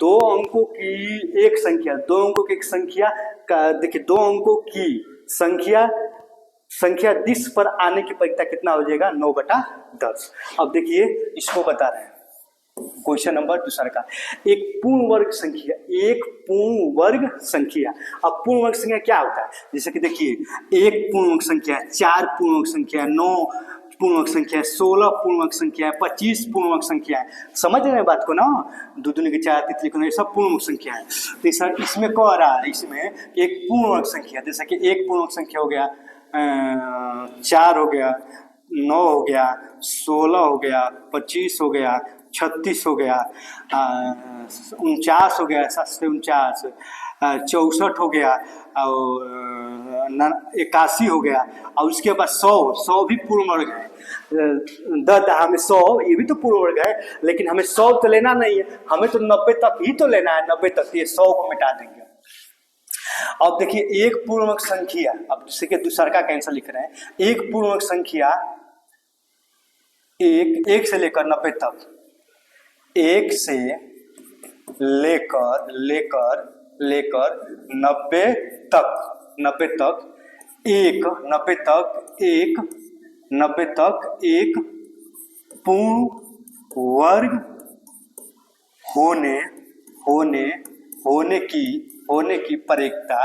2 अंकों की एक संख्या, 2 अंकों की एक संख्या का, देखिए 2 अंकों की संख्या डिस्क पर आने की प्रायिकता कितना हो जाएगा? 9/10। अब देखिए इसको बता रहे हैं क्वेश्चन नंबर दूसरा का। एक पूर्ण वर्ग संख्या। अब पूर्ण वर्ग संख्या क्या होता है? जैसे कि देखिए 1 पूर्ण वर्ग संख्या, 4 पूर्ण वर्ग संख्या, 9 पूर्ण वर्ग संख्या, 16 पूर्ण वर्ग संख्या, 25 पूर्ण वर्ग संख्या है। समझ रहे हैं बात को ना? 2 दूनी के 4 3 3 ये सब पूर्ण वर्ग संख्या है। तो सर इसमें कह रहा है, इसमें एक पूर्ण वर्ग संख्या, जैसे कि 1 पूर्ण वर्ग संख्या हो गया, 4 हो गया, 9 हो गया, 16 हो गया, 25 हो गया, 36 हो गया, 49 हो गया, 7 से 49, 64 हो गया, और 81 हो गया, और उसके बाद 100 भी पूर्ण वर्ग है। 10 हमें 100 ये भी तो पूर्ण वर्ग है, लेकिन हमें 100 तो लेना नहीं है, हमें तो 90 तक ही तो लेना है। 90 तक, ये 100 को मिटा देंगे। अब देखिए एक पूर्णांक संख्या, अब देखिए दूसरा का कैंसर लिख रहे हैं। एक पूर्णांक संख्या एक से लेकर 90 तक, एक से लेकर 90 तक, 90 तक एक, 90 तक एक, 90 तक एक पूर्ण वर्ग होने की प्रायिकता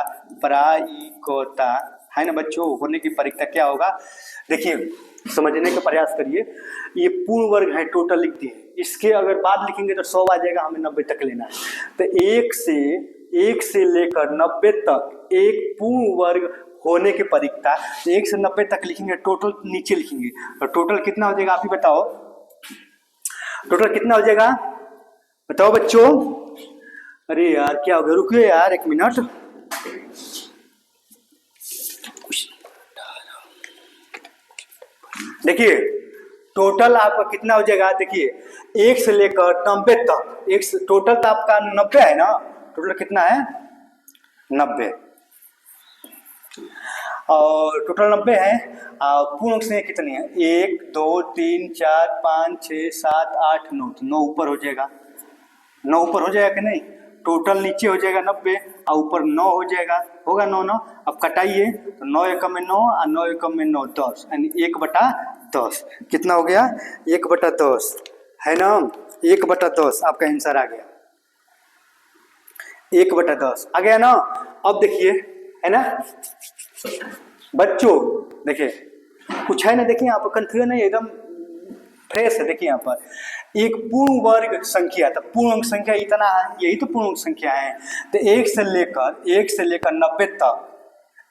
है ना बच्चों। होने की प्रायिकता क्या होगा, देखिए समझने का प्रयास करिए। ये पूर्ण वर्ग है, टोटल लिखते हैं, इसके अगर बाद लिखेंगे तो 100 आ जाएगा, हमें 90 तक लेना है। तो एक से लेकर 90 तक एक पूर्ण वर्ग होने की प्रायिकता, 1 से 90 तक लिखेंगे, टोटल नीचे लिखेंगे, और टोटल कितना हो जाएगा आप ही बताओ, टोटल कितना हो जाएगा बताओ बच्चों। अरे यार क्या हो गया, रुकिए यार 1 मिनट। देखिए टोटल आपका कितना हो जाएगा, देखिए 1 से लेकर 90 तक, टोटल तो आपका 90 है ना, टोटल कितना है 90, और टोटल 90 है। पूर्ण संख्या कितनी है, 1 2 3 4 5 6 7 8 9, 9 ऊपर हो जाएगा, 9 ऊपर हो जाएगा कि नहीं। टोटल नीचे हो जाएगा 90 और ऊपर 9 हो जाएगा, होगा 9 9। अब कटाइए तो 9 एकम में 9 और 9 एकम में 9, 10, यानी 1/10 कितना हो गया, 1/10 है ना, 1/10 आपका आंसर आ गया, 1/10 आ गया ना। अब देखिए है ना बच्चों, देखिए कुछ है ना, देखिए यहाँ पर कंफ्यूजन नहीं, एकदम फ्रेश है। देखिए यहाँ पर एक पूर्ण वर्ग संख्या, तो पूर्ण संख्या इतना है, यही तो पूर्ण संख्या है। तो 1 से लेकर 90 तक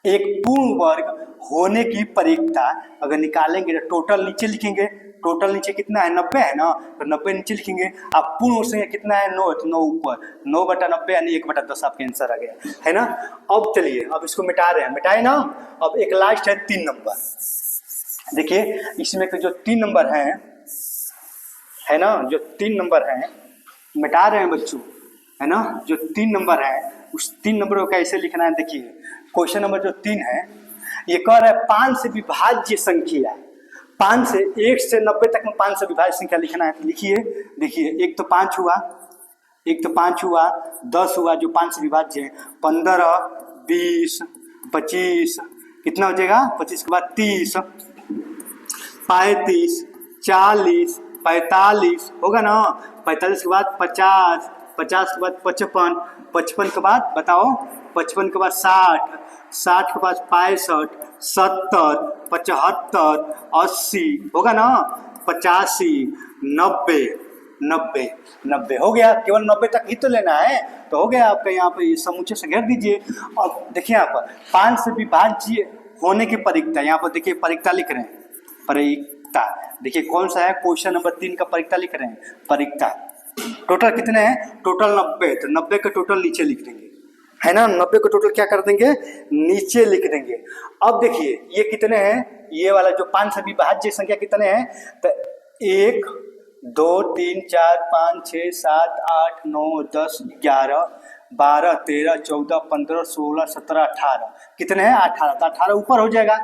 एक पूर्ण वर्ग होने की प्रायिकता अगर निकालेंगे तो टोटल नीचे लिखेंगे, टोटल नीचे कितना है 90 है ना, तो 90 नीचे लिखेंगे। अब पूर्ण संख्या कितना है 9, तो 9 ऊपर, 9/90 यानी 1/10 आपका आंसर आ गया है ना। अब चलिए अब इसको मिटा रहे हैं, मिटाए ना। अब एक लास्ट है 3 नंबर, देखिए इसमें के जो 3 नंबर है ना, जो 3 नंबर हैं मिटा रहे हैं बच्चों, है ना। जो 3 नंबर है उस 3 नंबर को कैसे लिखना है, देखिए क्वेश्चन नंबर जो 3 है ये कह रहा है 5 से विभाज्य संख्या, 5 से 1 से 90 तक में 5 से विभाज्य संख्या लिखना है। तो लिखिए, देखिए एक तो 5 हुआ, 10 हुआ जो 5 से विभाज्य है, 15 20 25 कितना हो जाएगा, 25 के बाद 30 35 40 45 होगा ना, 45 के बाद 50 50 के बाद 55 55 के बाद बताओ, 55 के बाद 60 60 के बाद 65 70 75 80 होगा ना, 85 90 90 90 हो गया। केवल 90 तक ही तो लेना है, तो हो गया आपका। यहाँ पे समूचे से घेर दीजिए। अब देखिए यहाँ पर 5 से विभाज्य होने की प्रायिकता, यहाँ पर देखिए प्रायिकता लिख रहे हैं, प्रायिकता देखिए कौन सा है, क्वेश्चन नंबर 3 का प्रायिकता लिख रहे हैं। प्रायिकता टोटल कितने हैं, टोटल 90, तो 90 का टोटल नीचे लिख देंगे, है ना। 90 का टोटल क्या कर देंगे, नीचे लिख देंगे। अब देखिए ये कितने हैं, ये वाला जो 5 से विभाज्य संख्या कितने हैं, तो 1 2 3 4 5 6 7 8 9 10 11 12 13 14 15 16 17 18 कितने हैं, 18, तो 18 ऊपर हो जाएगा।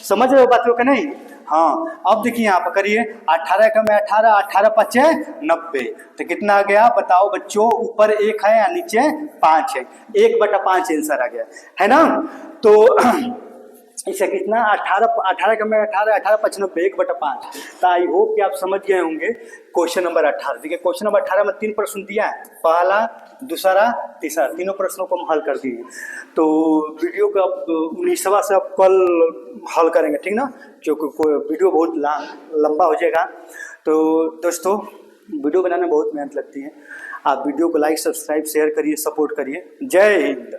समझ रहे हो बात को नहीं, हाँ। अब देखिए यहाँ पर करिए, 18 का में 18 18 5 90, तो कितना आ गया बताओ बच्चों, ऊपर 1 है या नीचे 5 है, 1/5 आंसर आ गया, है ना। तो इसे कितना 18 का में 18 18 5 90, 1/5। तो आई होप कि आप समझ गए होंगे क्वेश्चन नंबर 18। देखिए क्वेश्चन नंबर 18 में 3 प्रश्न दिया है, पहला दूसरा तीसरा, तीनों प्रश्नों को हम हल कर दिए। तो वीडियो को अब 19वां से अब कल हल करेंगे, ठीक ना, क्योंकि वीडियो बहुत लंबा हो जाएगा। तो दोस्तों वीडियो बनाने में बहुत मेहनत लगती है, आप वीडियो को लाइक सब्सक्राइब शेयर करिए, सपोर्ट करिए। जय हिंद।